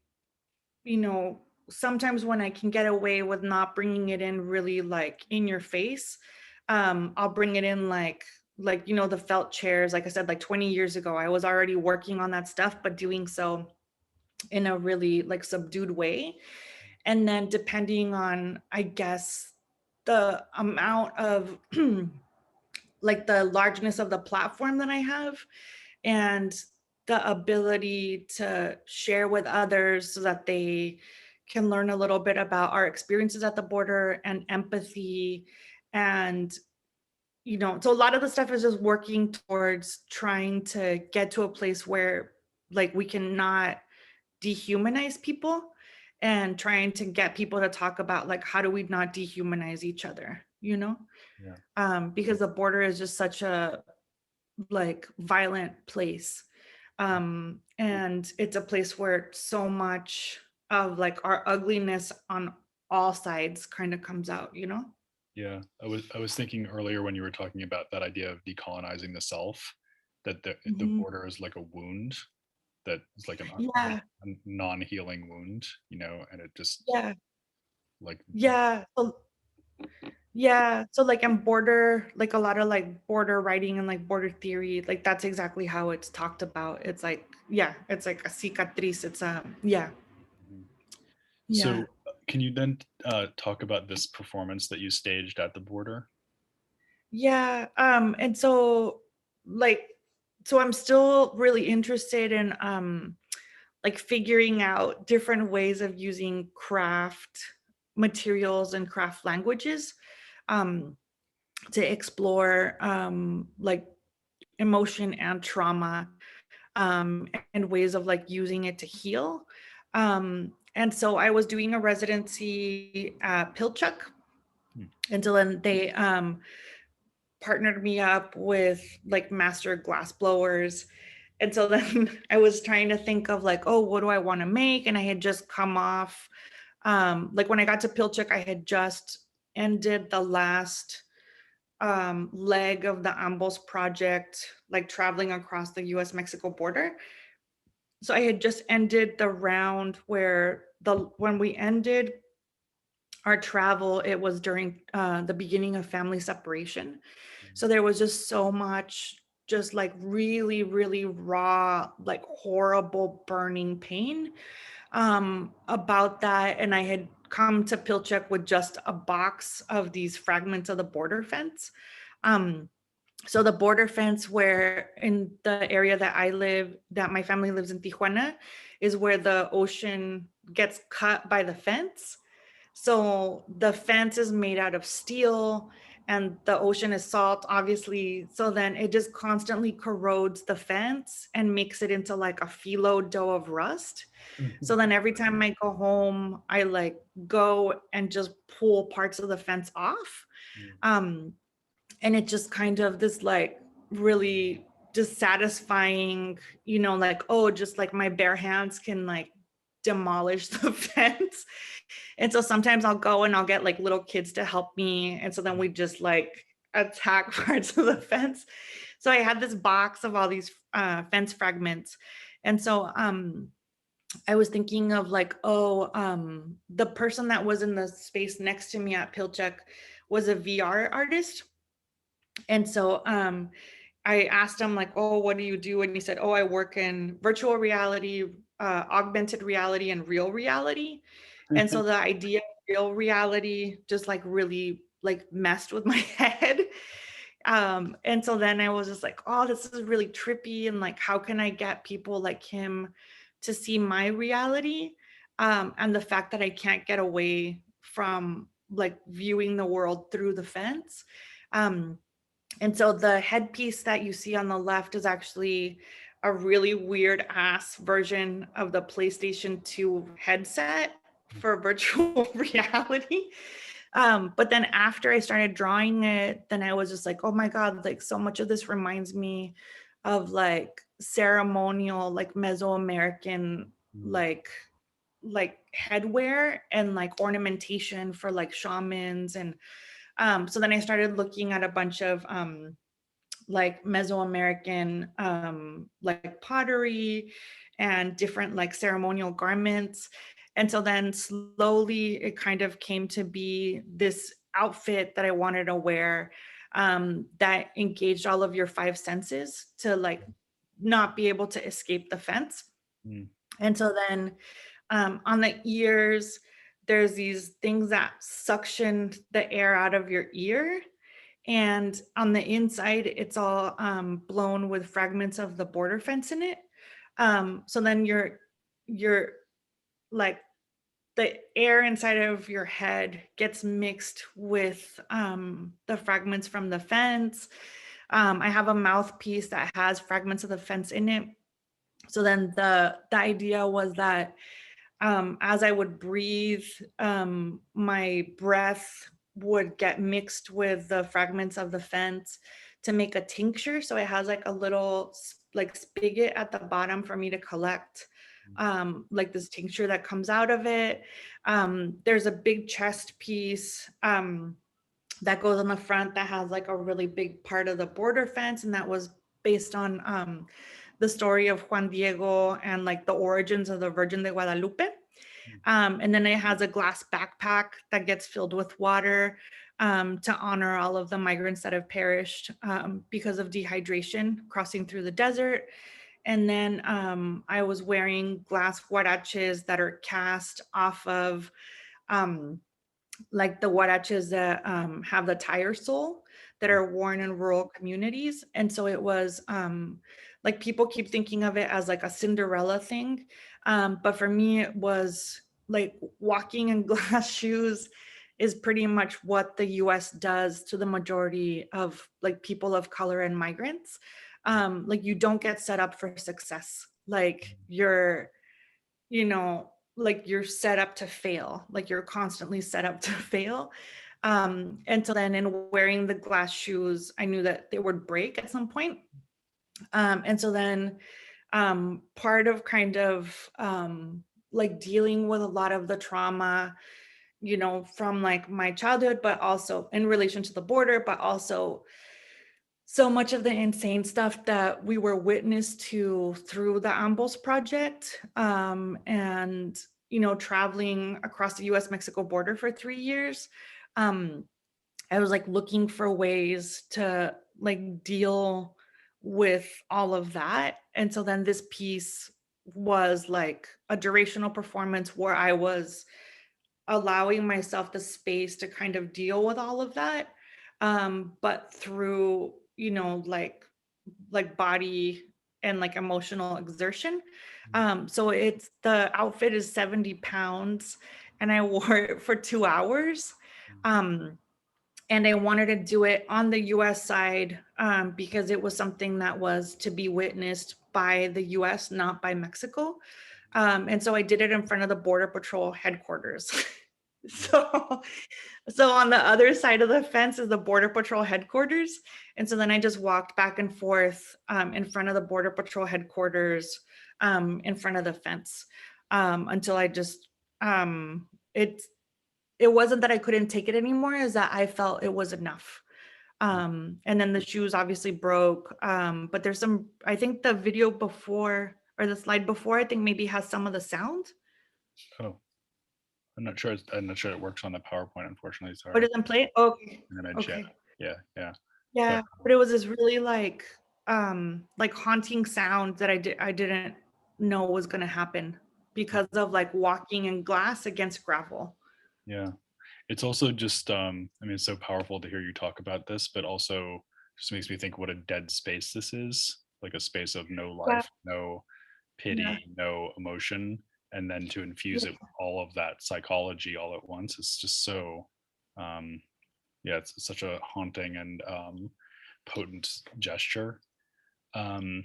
B: you know, sometimes when I can get away with not bringing it in really like in your face, I'll bring it in like the felt chairs. Like I said, like 20 years ago, I was already working on that stuff, but doing so in a really like subdued way. And then depending on, I guess, the amount of like the largeness of the platform that I have and the ability to share with others so that they can learn a little bit about our experiences at the border and empathy. And so a lot of the stuff is just working towards trying to get to a place where like we cannot dehumanize people, and trying to get people to talk about like, how do we not dehumanize each other,
A: Yeah.
B: because the border is just such a like violent place. And it's a place where so much of like our ugliness on all sides kind of comes out.
A: Yeah. I was thinking earlier when you were talking about that idea of decolonizing the self, that the
B: Mhm.
A: border is like a wound that is like
B: Yeah,
A: a non-healing wound, and it just
B: yeah,
A: like
B: yeah. So like I'm border, like a lot of like border writing and like border theory, like that's exactly how it's talked about. It's like, yeah, it's like a cicatriz. It's yeah,
A: Mhm.
B: yeah.
A: So can you then talk about this performance that you staged at the border?
B: Yeah. And so like, so I'm still really interested in like figuring out different ways of using craft materials and craft languages um to explore like emotion and trauma, and ways of like using it to heal. And so I was doing a residency at Pilchuck,
A: Hmm.
B: and so then they partnered me up with like master glass blowers. And so then I was trying to think of like, oh, what do I want to make? And I had just come off, like when I got to Pilchuck, I had just ended the last leg of the Ambos project, like traveling across the US Mexico border. So I had just ended the round where when we ended our travel, it was during the beginning of family separation. So there was just so much, just like really, really raw, like horrible burning pain about that. And I had come to Pilchuck with just a box of these fragments of the border fence. Um, so the border fence, where in the area that I live, that my family lives in Tijuana, is where the ocean gets cut by the fence. So the fence is made out of steel, and the ocean is salt, obviously. So then it just constantly corrodes the fence and makes it into like a phyllo dough of rust. So then every time I go home, I like go and just pull parts of the fence off. Um, and it just kind of this like really dissatisfying, like, oh, just like my bare hands can like demolish the fence. And so sometimes I'll go and I'll get like little kids to help me. And so then we just like attack parts of the fence. So I had this box of all these fence fragments. And so I was thinking of like, the person that was in the space next to me at Pilchuck was a VR artist. And so I asked him like, oh, what do you do? And he said, oh, I work in virtual reality, augmented reality, and real reality. And so the idea of real reality just like really like messed with my head. And so then I was just like, oh, this is really trippy. And like, how can I get people like him to see my reality? And the fact that I can't get away from like viewing the world through the fence. And so the headpiece that you see on the left is actually a really weird ass version of the PlayStation 2 headset for virtual reality. But then after I started drawing it, then I was just like, oh my God, like so much of this reminds me of like ceremonial, like Mesoamerican, like headwear and like ornamentation for like shamans. And so then I started looking at a bunch of like Mesoamerican like pottery and different like ceremonial garments. And so then slowly it kind of came to be this outfit that I wanted to wear that engaged all of your five senses to like not be able to escape the fence. And so then on the ears, there's these things that suction the air out of your ear. And on the inside, it's all blown with fragments of the border fence in it. So then you're like the air inside of your head gets mixed with the fragments from the fence. I have a mouthpiece that has fragments of the fence in it. So then the idea was that as I would breathe, my breath would get mixed with the fragments of the fence to make a tincture. So it has like a little like spigot at the bottom for me to collect like this tincture that comes out of it. There's a big chest piece that goes on the front that has like a really big part of the border fence, and that was based on the story of Juan Diego and like the origins of the Virgin de Guadalupe. And then it has a glass backpack that gets filled with water to honor all of the migrants that have perished because of dehydration crossing through the desert. And then I was wearing glass huaraches that are cast off of like the huaraches that have the tire sole that are worn in rural communities. And so it was like people keep thinking of it as like a Cinderella thing. But for me, it was like walking in glass shoes is pretty much what the US does to the majority of like people of color and migrants. Like you don't get set up for success. Like like you're set up to fail, like you're constantly set up to fail. And so then in wearing the glass shoes, I knew that they would break at some point. And so then part of kind of like dealing with a lot of the trauma, from like my childhood, but also in relation to the border, but also so much of the insane stuff that we were witness to through the Ambos project and traveling across the US-Mexico border for 3 years. I was like looking for ways to like deal with all of that. And so then this piece was like a durational performance where I was allowing myself the space to kind of deal with all of that, but through like body and like emotional exertion. So the outfit is 70 pounds and I wore it for 2 hours. And I wanted to do it on the US side because it was something that was to be witnessed by the US, not by Mexico. And so I did it in front of the Border Patrol headquarters. so so on the other side of the fence is the Border Patrol headquarters. And so then I just walked back and forth in front of the Border Patrol headquarters, in front of the fence, until I just, it, it wasn't that I couldn't take it anymore, is that I felt it was enough. And then the shoes obviously broke. But there's some, I think the video before, or the slide before, I think maybe has some of the sound.
A: Oh, I'm not sure. I'm not sure it works on the PowerPoint, unfortunately.
B: Or
A: Sorry.
B: doesn't play? Okay.
A: An image, yeah,
B: Okay.
A: yeah, yeah.
B: Yeah.
A: But
B: But it was this really like haunting sound that I didn't know was gonna happen because of like walking in glass against gravel.
A: yeah, it's also just, I mean, it's so powerful to hear you talk about this, but also just makes me think what a dead space this is, like a space of no
B: Yeah.
A: life, no
B: Yeah.
A: pity, no emotion, and then to infuse
B: Yeah.
A: it with all of that psychology all at once. It's just so, um, yeah, it's such a haunting and potent gesture. Um,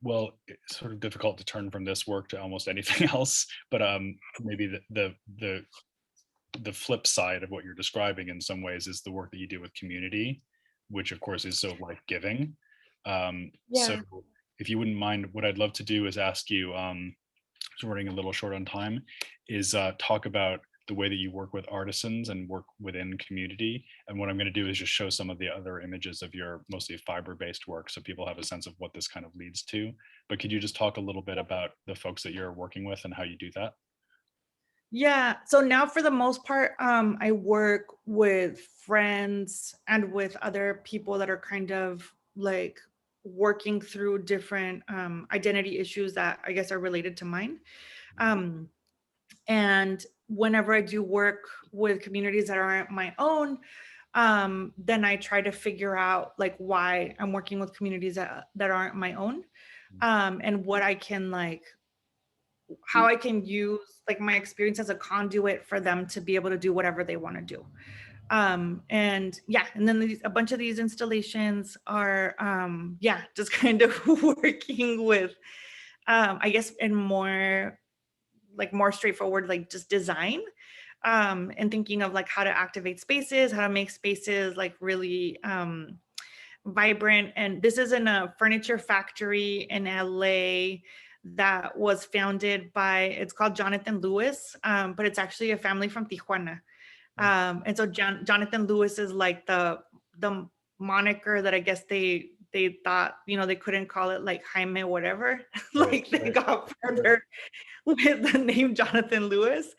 A: well, it's sort of difficult to turn from this work to almost anything else, but maybe the flip side of what you're describing in some ways is the work that you do with community, which of course is so life-giving. So
B: Yeah.
A: if you wouldn't mind, what I'd love to do is ask you, so we're running a little short on time, is talk about the way that you work with artisans and work within community. And what I'm going to do is just show some of the other images of your mostly fiber-based work so people have a sense of what this kind of leads to. But could you just talk a little bit about the folks that you're working with and how you do that?
B: Yeah. So now for the most part, I work with friends and with other people that are kind of like working through different identity issues that I guess are related to mine. Um, and whenever I do work with communities that aren't my own, then I try to figure out like why I'm working with communities that aren't my own, and what I can like, how I can use like my experience as a conduit for them to be able to do whatever they want to do. And yeah, and then a bunch of these installations are, yeah, just kind of working with, I guess, in more like more straightforward, like just design, and thinking of like how to activate spaces, how to make spaces like really vibrant. And this is in a furniture factory in LA that was founded by, it's called Jonathan Lewis, but it's actually a family from Tijuana. And so Jonathan Lewis is like the moniker that I guess they thought, you know, they couldn't call it like Jaime whatever.
A: Right,
B: Like they
A: right.
B: got further with the name Jonathan Lewis.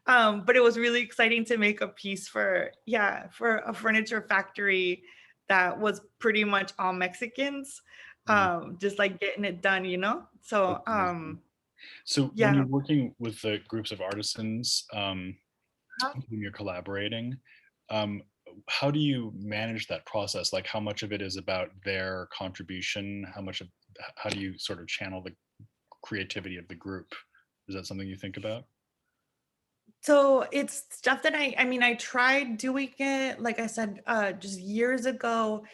B: But it was really exciting to make a piece for, yeah, for a furniture factory that was pretty much all Mexicans,
A: Mm,
B: just like getting it done, you know?
A: that's
B: So
A: amazing. So when
B: yeah.
A: you're working with the groups of artisans,
B: Huh?
A: with whom you're collaborating, um, how do you manage that process? Like how much of it is about their contribution? How do you sort of channel the creativity of the group? Is that something you think about?
B: So it's stuff that I mean, I tried doing it, like I said, just years ago.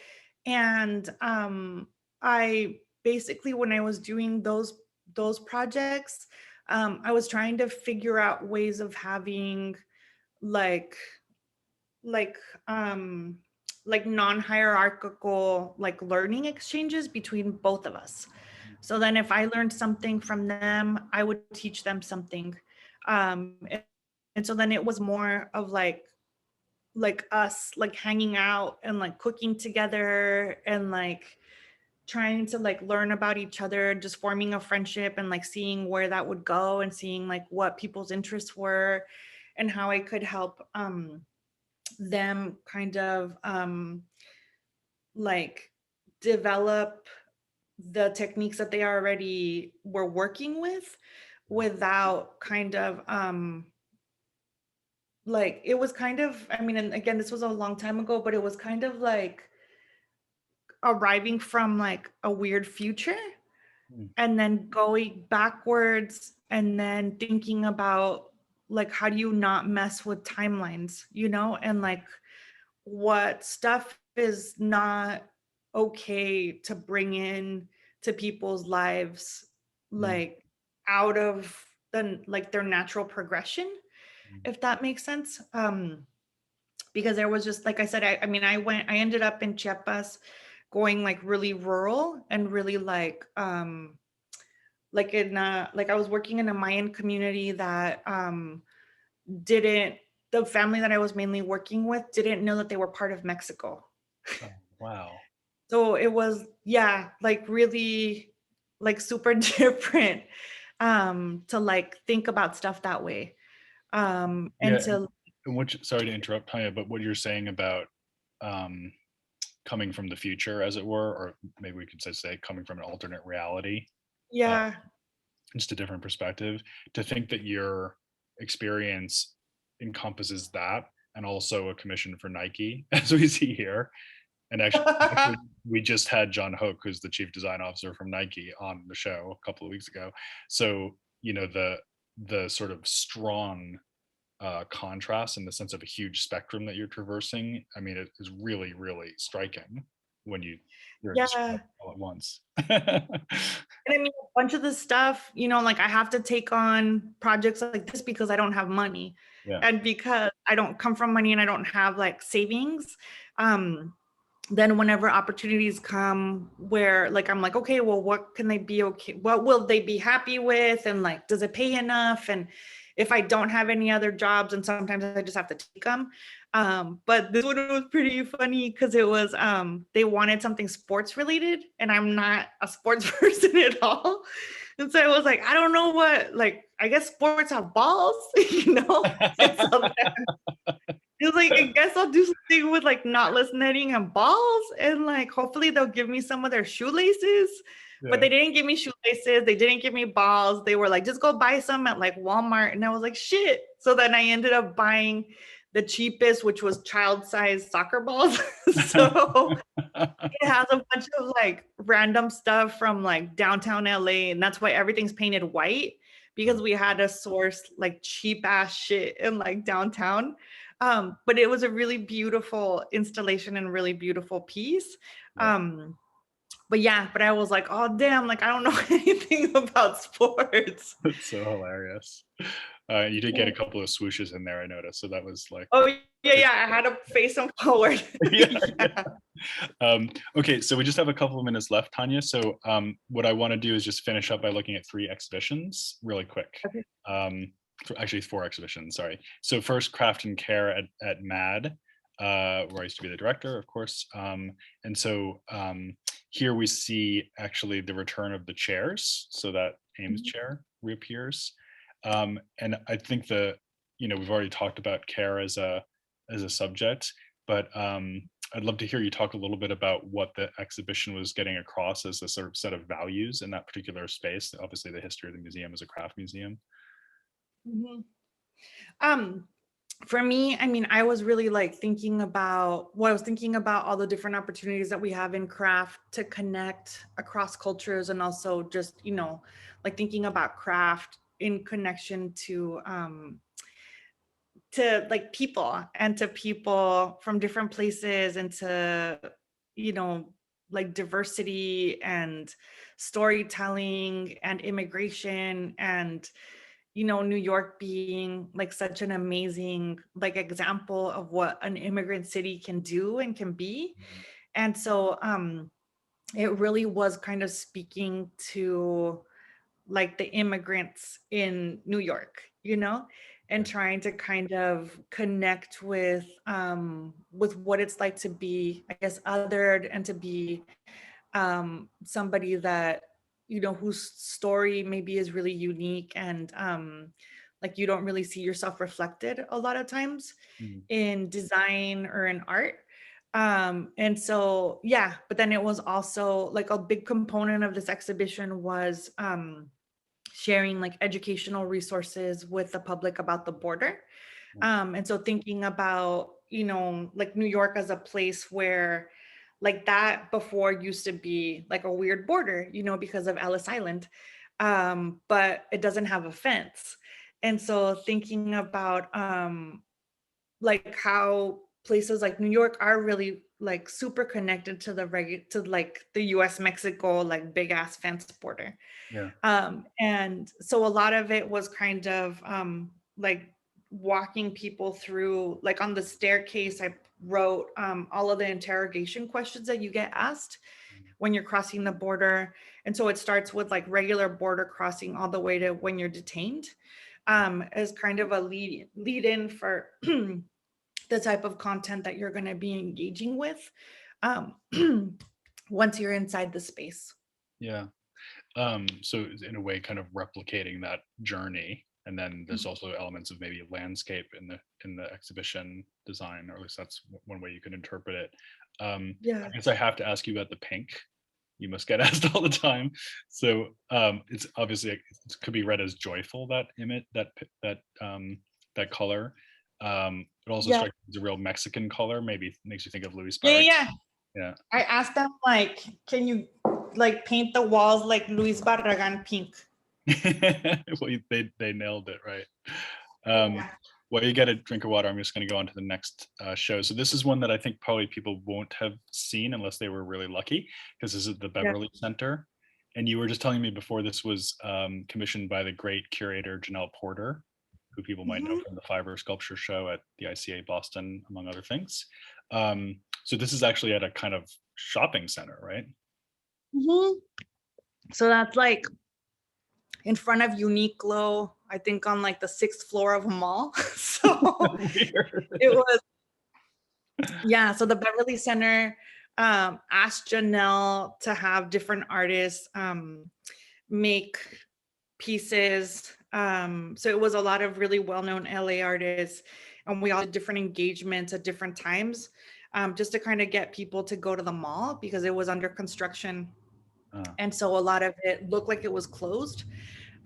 B: And I basically, when I was doing those projects, I was trying to figure out ways of having like like um like non-hierarchical like learning exchanges between both of us. So then if I learned something from them, I would teach them something. And so then it was more of like us like hanging out and like cooking together and like trying to like learn about each other, just forming a friendship and like seeing where that would go and seeing like what people's interests were and how I could help them kind of like develop the techniques that they already were working with without kind of like, it was kind of, I mean, and again, this was a long time ago, but it was kind of like arriving from like a weird future
A: Mm,
B: and then going backwards and then thinking about like how do you not mess with timelines, you know, and like what stuff is not okay to bring in to people's lives,
A: Mm,
B: like out of like their natural progression,
A: mm,
B: if that makes sense. Because there was just, like I said, I mean, I ended up in Chiapas going like really rural and really like in like I was working in a Mayan community that didn't the family that I was mainly working with didn't know that they were part of Mexico.
A: oh, wow.
B: So it was, yeah, like really like super different to like think about stuff that way. And
A: Yeah,
B: to
A: and which, sorry to interrupt, Tanya, but what you're saying about um, coming from the future, as it were, or maybe we could say coming from an alternate reality, uh,
B: yeah,
A: just a different perspective, to think that your experience encompasses that and also a commission for Nike, as we see here. And actually, we just had John Hoke, who's the chief design officer from Nike, on the show a couple of weeks ago. So, you know, the sort of strong contrast in the sense of a huge spectrum that you're traversing. I mean, it is really, really striking when you hear it described
B: yeah.
A: all at once.
B: And I mean, a bunch of the stuff, like I have to take on projects like this because I don't have money
A: Yeah.
B: and because I don't come from money and I don't have like savings. Um, then whenever opportunities come where like I'm like, okay, well, what can they be okay? What will they be happy with? And like, does it pay enough? And if I don't have any other jobs, and sometimes I just have to take them. But this one was pretty funny because it was they wanted something sports related, and I'm not a sports person at all. And so I was like, I don't know what, like, I guess sports have balls, And so it was like, I guess I'll do something with like knotless netting and balls, and like hopefully they'll give me some of their shoelaces. But
A: Yeah.
B: they didn't give me shoelaces, they didn't give me balls. They were like, just go buy some at like Walmart. And I was like, shit. So then I ended up buying the cheapest, which was child-sized soccer balls. So it has a bunch of like random stuff from like downtown LA, and that's why everything's painted white, because we had to source like cheap ass shit in like downtown. But it was a really beautiful installation and really beautiful piece.
A: Yeah.
B: But yeah, but I was like, oh damn, like I don't know anything about sports.
A: That's so hilarious. You did get a couple of swooshes in there, I noticed. So that was like,
B: Oh yeah,
A: good.
B: yeah, I had to face them forward.
A: Yeah,
B: Yeah.
A: okay, so we just have a couple of minutes left, Tanya. So what I want to do is just finish up by looking at 3 exhibitions really quick.
B: Okay.
A: Actually 4 exhibitions, sorry. So first, Craft and Care at MAD, where I used to be the director, of course. And so here we see actually the return of the chairs. So that Ames
B: Mhm.
A: chair reappears. And I think we've already talked about care as a subject, but I'd love to hear you talk a little bit about what the exhibition was getting across as a sort of set of values in that particular space. Obviously, the history of the museum as a craft museum.
B: Mhm. Um, for me, I mean, I was really like I was thinking about all the different opportunities that we have in craft to connect across cultures, and also just, like thinking about craft in connection to like people and to people from different places, and to, you know, like diversity and storytelling and immigration, and New York being like such an amazing like example of what an immigrant city can do and can be. And so it really was kind of speaking to like the immigrants in New York, and trying to kind of connect with what it's like to be, I guess, othered, and to be somebody that, whose story maybe is really unique, and like you don't really see yourself reflected a lot of times
A: Mhm.
B: in design or in art. And so yeah, but then it was also like a big component of this exhibition was sharing like educational resources with the public about the border. And so thinking about, like New York as a place where like that before used to be like a weird border, because of Ellis Island. But it doesn't have a fence. And so thinking about like how places like New York are really like super connected to to like the US Mexico like big ass fence border.
A: Yeah.
B: And so a lot of it was kind of like walking people through, like on the staircase, I wrote all of the interrogation questions that you get asked when you're crossing the border. And so it starts with like regular border crossing all the way to when you're detained, as kind of a lead in for the type of content that you're going to be engaging with um, once you're inside the space.
A: Yeah. So in a way, kind of replicating that journey. And then there's also elements of maybe landscape in the exhibition design, or at least that's one way you can interpret it.
B: Yeah.
A: I guess I have to ask you about the pink. You must get asked all the time. So it's obviously, it could be read as joyful, that image, that color. It also
B: Yeah.
A: strikes me as a real Mexican color. Maybe makes you think of Luis
B: Yeah.
A: Barragan.
B: Yeah.
A: Yeah.
B: I asked them like, can you like paint the walls like Luis Barragan pink?
A: Well, they nailed it, right? While you get a drink of water, I'm just going to go on to the next show. So this is one that I think probably people won't have seen unless they were really lucky, because this is the
B: Yeah.
A: Beverly Center. And you were just telling me before, this was commissioned by the great curator Janelle Porter, who people might know from the Fiverr Sculpture Show at the ICA Boston, among other things. So this is actually at a kind of shopping center, right?
B: So that's like in front of Uniqlo, I think on like the 6th floor of a mall. So it was, yeah. So the Beverly Center asked Janelle to have different artists make pieces. So it was a lot of really well-known LA artists, and we all did different engagements at different times, just to kind of get people to go to the mall because it was under construction. And so a lot of it looked like it was closed.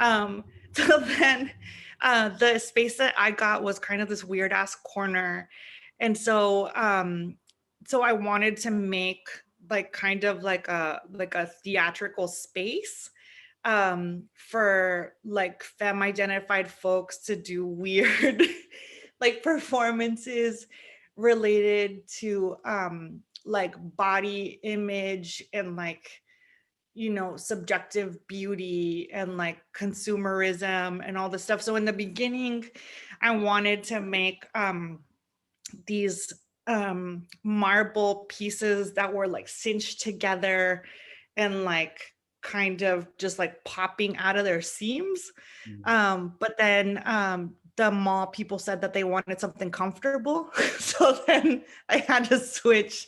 B: So then the space that I got was kind of this weird ass corner. And so so I wanted to make like kind of like a theatrical space for like femme identified folks to do weird like performances related to like body image and like, you know, subjective beauty and like consumerism and all this stuff. So in the beginning, I wanted to make these marble pieces that were like cinched together and like kind of just like popping out of their seams. But then the mall people said that they wanted something comfortable. So then I had to switch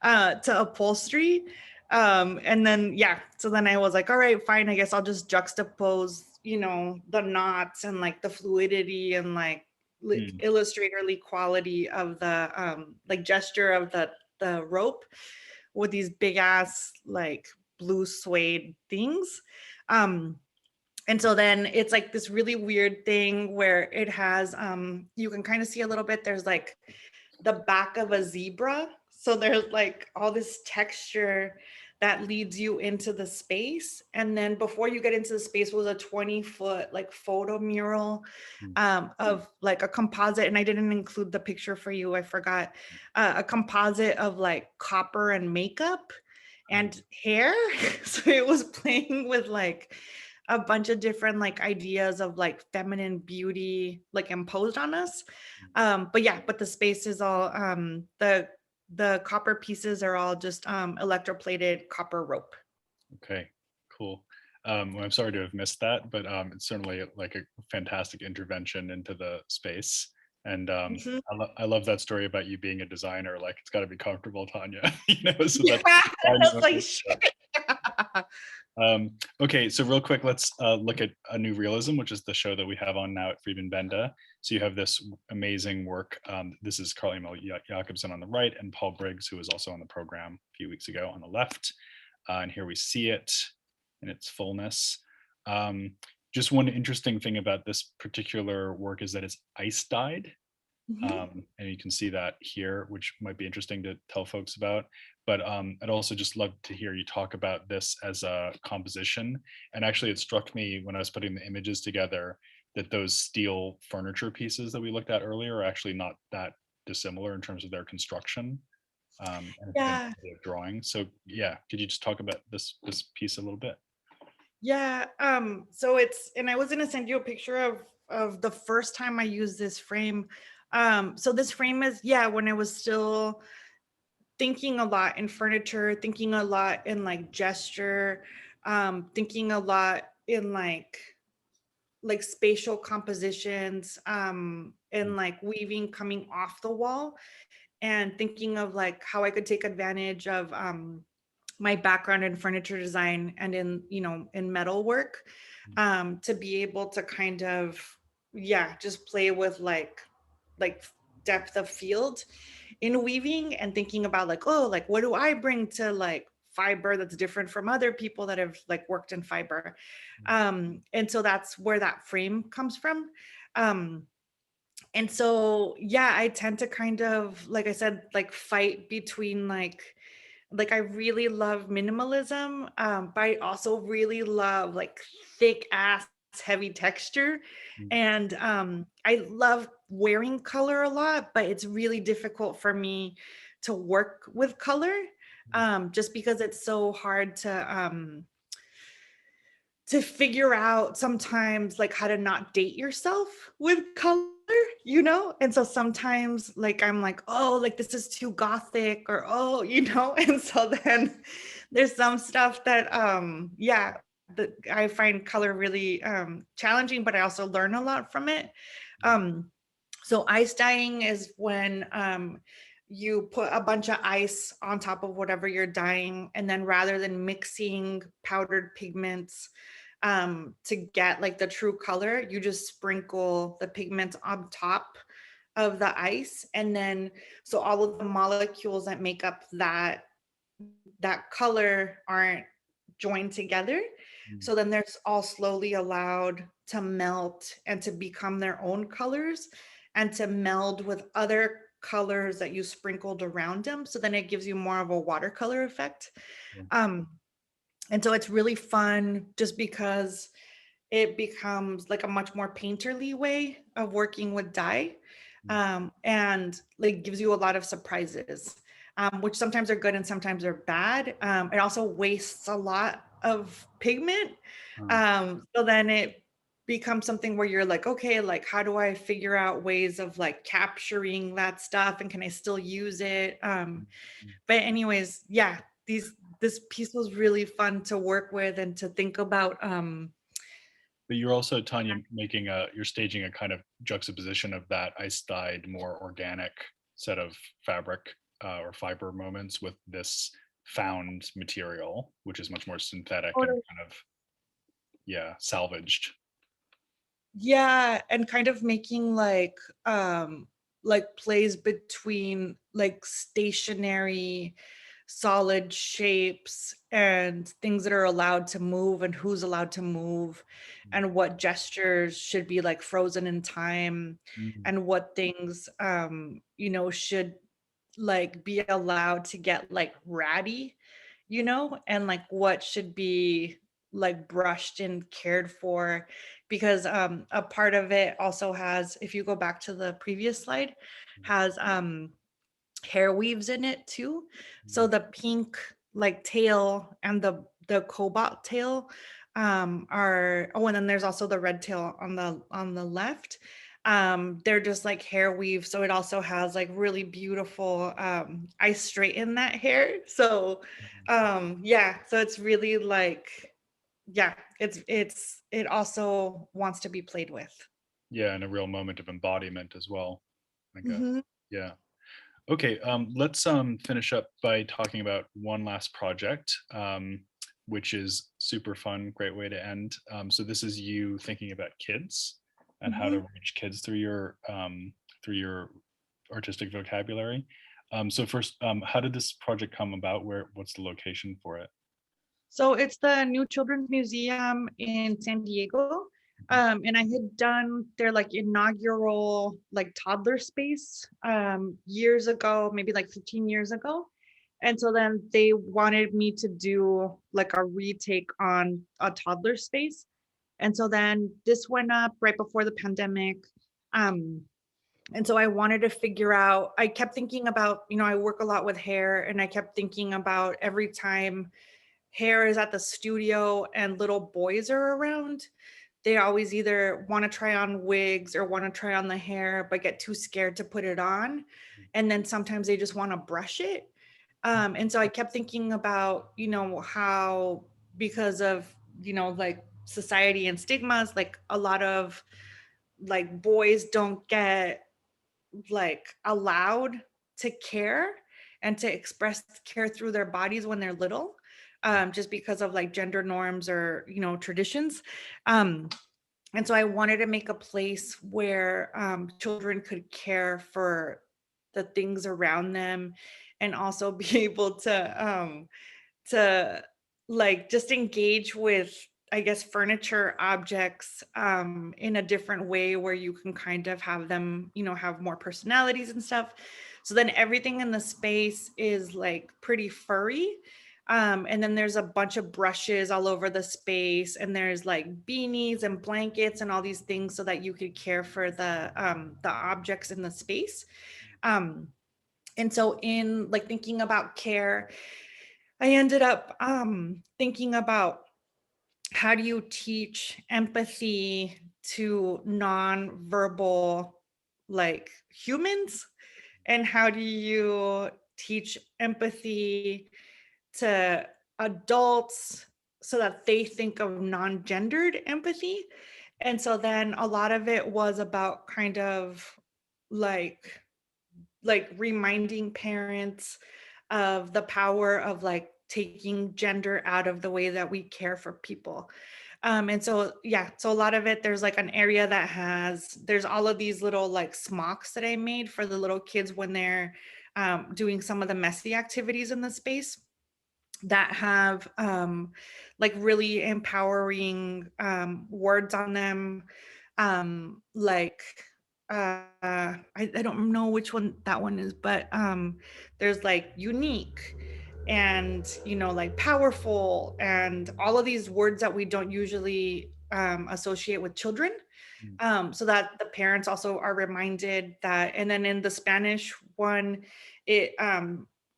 B: to upholstery. And then, yeah, so then I was like, all right, fine, I guess I'll just juxtapose, you know, the knots and like the fluidity and like illustratorly quality of the like gesture of the rope with these big ass like blue suede things. And so then it's like this really weird thing where it has you can kind of see a little bit, there's like the back of a zebra, so there's like all this texture that leads you into the space. And then before you get into the space was a 20-foot like photo mural of like a composite, and I didn't include the picture for you, I forgot, a composite of like copper and makeup and hair. So it was playing with like a bunch of different like ideas of like feminine beauty like imposed on us. But yeah, but the space is all the copper pieces are all just electroplated copper rope.
A: Okay, cool. Well, I'm sorry to have missed that, but it's certainly like a fantastic intervention into the space. And I love that story about you being a designer. Like, it's got to be comfortable, Tanya. You know, so that's
B: I was like, shit.
A: okay, so real quick, let's look at A New Realism, which is the show that we have on now at Friedman Benda. So you have this amazing work. This is Carl Emil Jacobson on the right and Paul Briggs, who was also on the program a few weeks ago, on the left. And here we see it in its fullness. Just one interesting thing about this particular work is that it's ice dyed. And you can see that here, which might be interesting to tell folks about. But I'd also just love to hear you talk about this as a composition. And actually, it struck me when I was putting the images together that those steel furniture pieces that we looked at earlier are actually not that dissimilar in terms of their construction and
B: Yeah.
A: way of drawing. So yeah, could you just talk about this piece a little bit?
B: Yeah. So and I was gonna send you a picture of the first time I used this frame. So this frame is, yeah, when I was still thinking a lot in furniture, thinking a lot in like gesture, thinking a lot in like spatial compositions, and like weaving coming off the wall, and thinking of like how I could take advantage of my background in furniture design and in, in metal work, to be able to kind of, yeah, just play with like depth of field in weaving, and thinking about like, oh, like what do I bring to like fiber that's different from other people that have like worked in fiber. And so that's where that frame comes from. um and so yeah, I tend to kind of, like I said, like fight between like I really love minimalism, but I also really love like thick ass heavy texture. And I love wearing color a lot, but it's really difficult for me to work with color, just because it's so hard to figure out sometimes like how to not date yourself with color, and so sometimes like I'm like, oh, like this is too gothic, or oh, and so then there's some stuff that yeah, that I find color really challenging, but I also learn a lot from it. So ice dyeing is when you put a bunch of ice on top of whatever you're dyeing, and then rather than mixing powdered pigments to get like the true color, you just sprinkle the pigments on top of the ice, and then so all of the molecules that make up that color aren't joined together. So then there's all slowly allowed to melt and to become their own colors, and to meld with other colors that you sprinkled around them. So then it gives you more of a watercolor effect. Um, and so it's really fun just because it becomes like a much more painterly way of working with dye, and like gives you a lot of surprises, which sometimes are good and sometimes are bad. It also wastes a lot of pigment. So then it becomes something where you're like, okay, like how do I figure out ways of like capturing that stuff, and can I still use it? But anyways, yeah, this piece was really fun to work with and to think about.
A: But you're also, Tanya, you're staging a kind of juxtaposition of that ice dyed, more organic set of fabric or fiber moments with this found material, which is much more synthetic and kind of, yeah, salvaged.
B: Yeah, and kind of making like plays between like stationary solid shapes and things that are allowed to move, and who's allowed to move, and what gestures should be like frozen in time, and what things should like be allowed to get like ratty, and like what should be like brushed and cared for, because a part of it also has, if you go back to the previous slide, has hair weaves in it too. So the pink like tail and the cobalt tail are, oh, and then there's also the red tail on the left. They're just like hair weave, so it also has like really beautiful I straighten that hair. So yeah, so it's really like, yeah, it also wants to be played with.
A: Yeah, and a real moment of embodiment as well. Like a,
B: Mhm.
A: yeah. Okay, let's finish up by talking about one last project, which is super fun, great way to end. So this is you thinking about kids and how to
B: Mhm.
A: reach kids through your artistic vocabulary. So first, how did this project come about? What's the location for it?
B: So it's the New Children's Museum in San Diego. And I had done their like inaugural like toddler space years ago, maybe like 15 years ago. And so then they wanted me to do like a retake on a toddler space. And so then this went up right before the pandemic. Um, And so I wanted to figure out, I kept thinking about, I work a lot with hair, and I kept thinking about every time hair is at the studio and little boys are around, they always either want to try on wigs or want to try on the hair, but get too scared to put it on. And then sometimes they just want to brush it. And so I kept thinking about, how because of, like society and stigmas, like a lot of like boys don't get like allowed to care and to express care through their bodies when they're little, just because of like gender norms or traditions. And so I wanted to make a place where children could care for the things around them, and also be able to like just engage with, I guess, furniture objects in a different way, where you can kind of have them, have more personalities and stuff. So then everything in the space is like pretty furry. And then there's a bunch of brushes all over the space, and there's like beanies and blankets and all these things so that you could care for the objects in the space. Um, and so in like thinking about care, I ended up thinking about, how do you teach empathy to nonverbal like humans, and how do you teach empathy to adults so that they think of non-gendered empathy. And so then a lot of it was about kind of like reminding parents of the power of like taking gender out of the way that we care for people. And so, yeah, so a lot of it, there's like an area that there's all of these little like smocks that I made for the little kids when they're doing some of the messy activities in the space, that have like really empowering words on them. Like I don't know which one that one is, but there's like unique and like powerful, and all of these words that we don't usually associate with children, so that the parents also are reminded that. And then in the Spanish one, it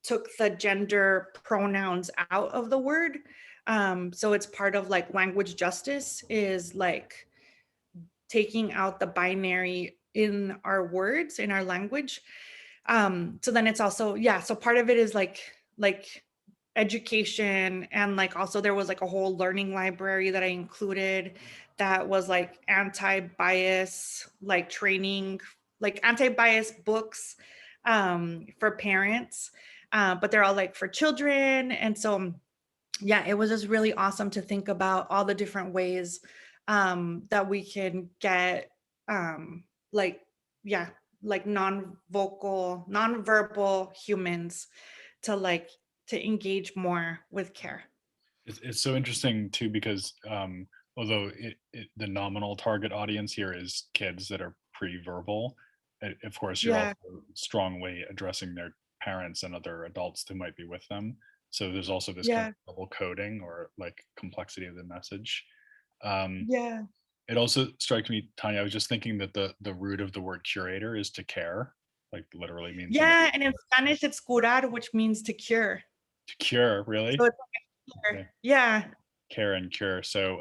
B: took the gender pronouns out of the word. So it's part of like language justice, is like taking out the binary in our words, in our language. So then it's also, yeah, so part of it is like education, and like also there was like a whole learning library that I included, that was like anti-bias, like training, like anti-bias books for parents, but they're all like for children. And so yeah, it was just really awesome to think about all the different ways that we can get like, yeah, like non-verbal humans to like to engage more with care.
A: It's so interesting too, because although the nominal target audience here is kids that are pre-verbal, of course you're
B: Yeah,
A: also strongly addressing their parents and other adults who might be with them. So there's also this kind
B: yeah,
A: of double coding or like complexity of the message. Um,
B: yeah,
A: it also strikes me, Tanya, I was just thinking that the root of the word curator is to care, like literally means in the
B: yeah. And in Spanish, it's curar, which means to cure.
A: to cure,
B: So
A: really?
B: it's like a cure.
A: Okay.
B: Yeah,
A: Care and cure. So,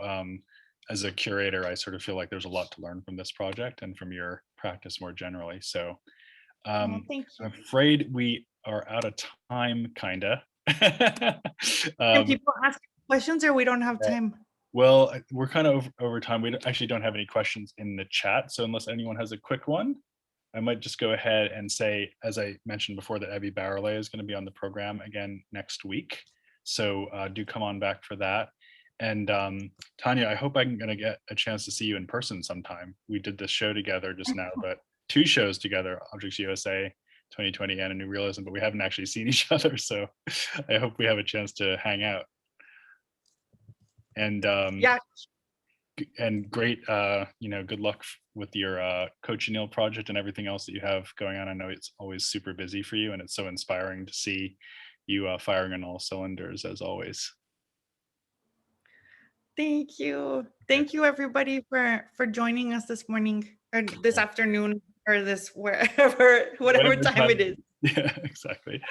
A: as a curator, I sort of feel like there's a lot to learn from this project and from your practice more generally. So,
B: oh, thank you.
A: I'm afraid we are out of time, kinda.
B: Can
A: um,
B: people ask questions, or we don't have
A: uh,
B: time?
A: well, we're kind of over time. Actually don't have any questions in the chat. So unless anyone has a quick one, I might just go ahead and say, as I mentioned before, that Evie Barrelay is going to be on the program again next week. So do come on back for that. And Tanya, I hope I'm going to get a chance to see you in person sometime. We did this show together just now, but two shows together, Objects USA 2020 and A New Realism, but we haven't actually seen each other. So I hope we have a chance to hang out. And
B: Yeah,
A: great, good luck with your cochineal project and everything else that you have going on. I know it's always super busy for you, and it's so inspiring to see you firing on all cylinders as always.
B: thank you.
A: Okay.
B: Thank you everybody for joining us this morning or this afternoon. or this wherever, whatever time it is.
A: Yeah, exactly.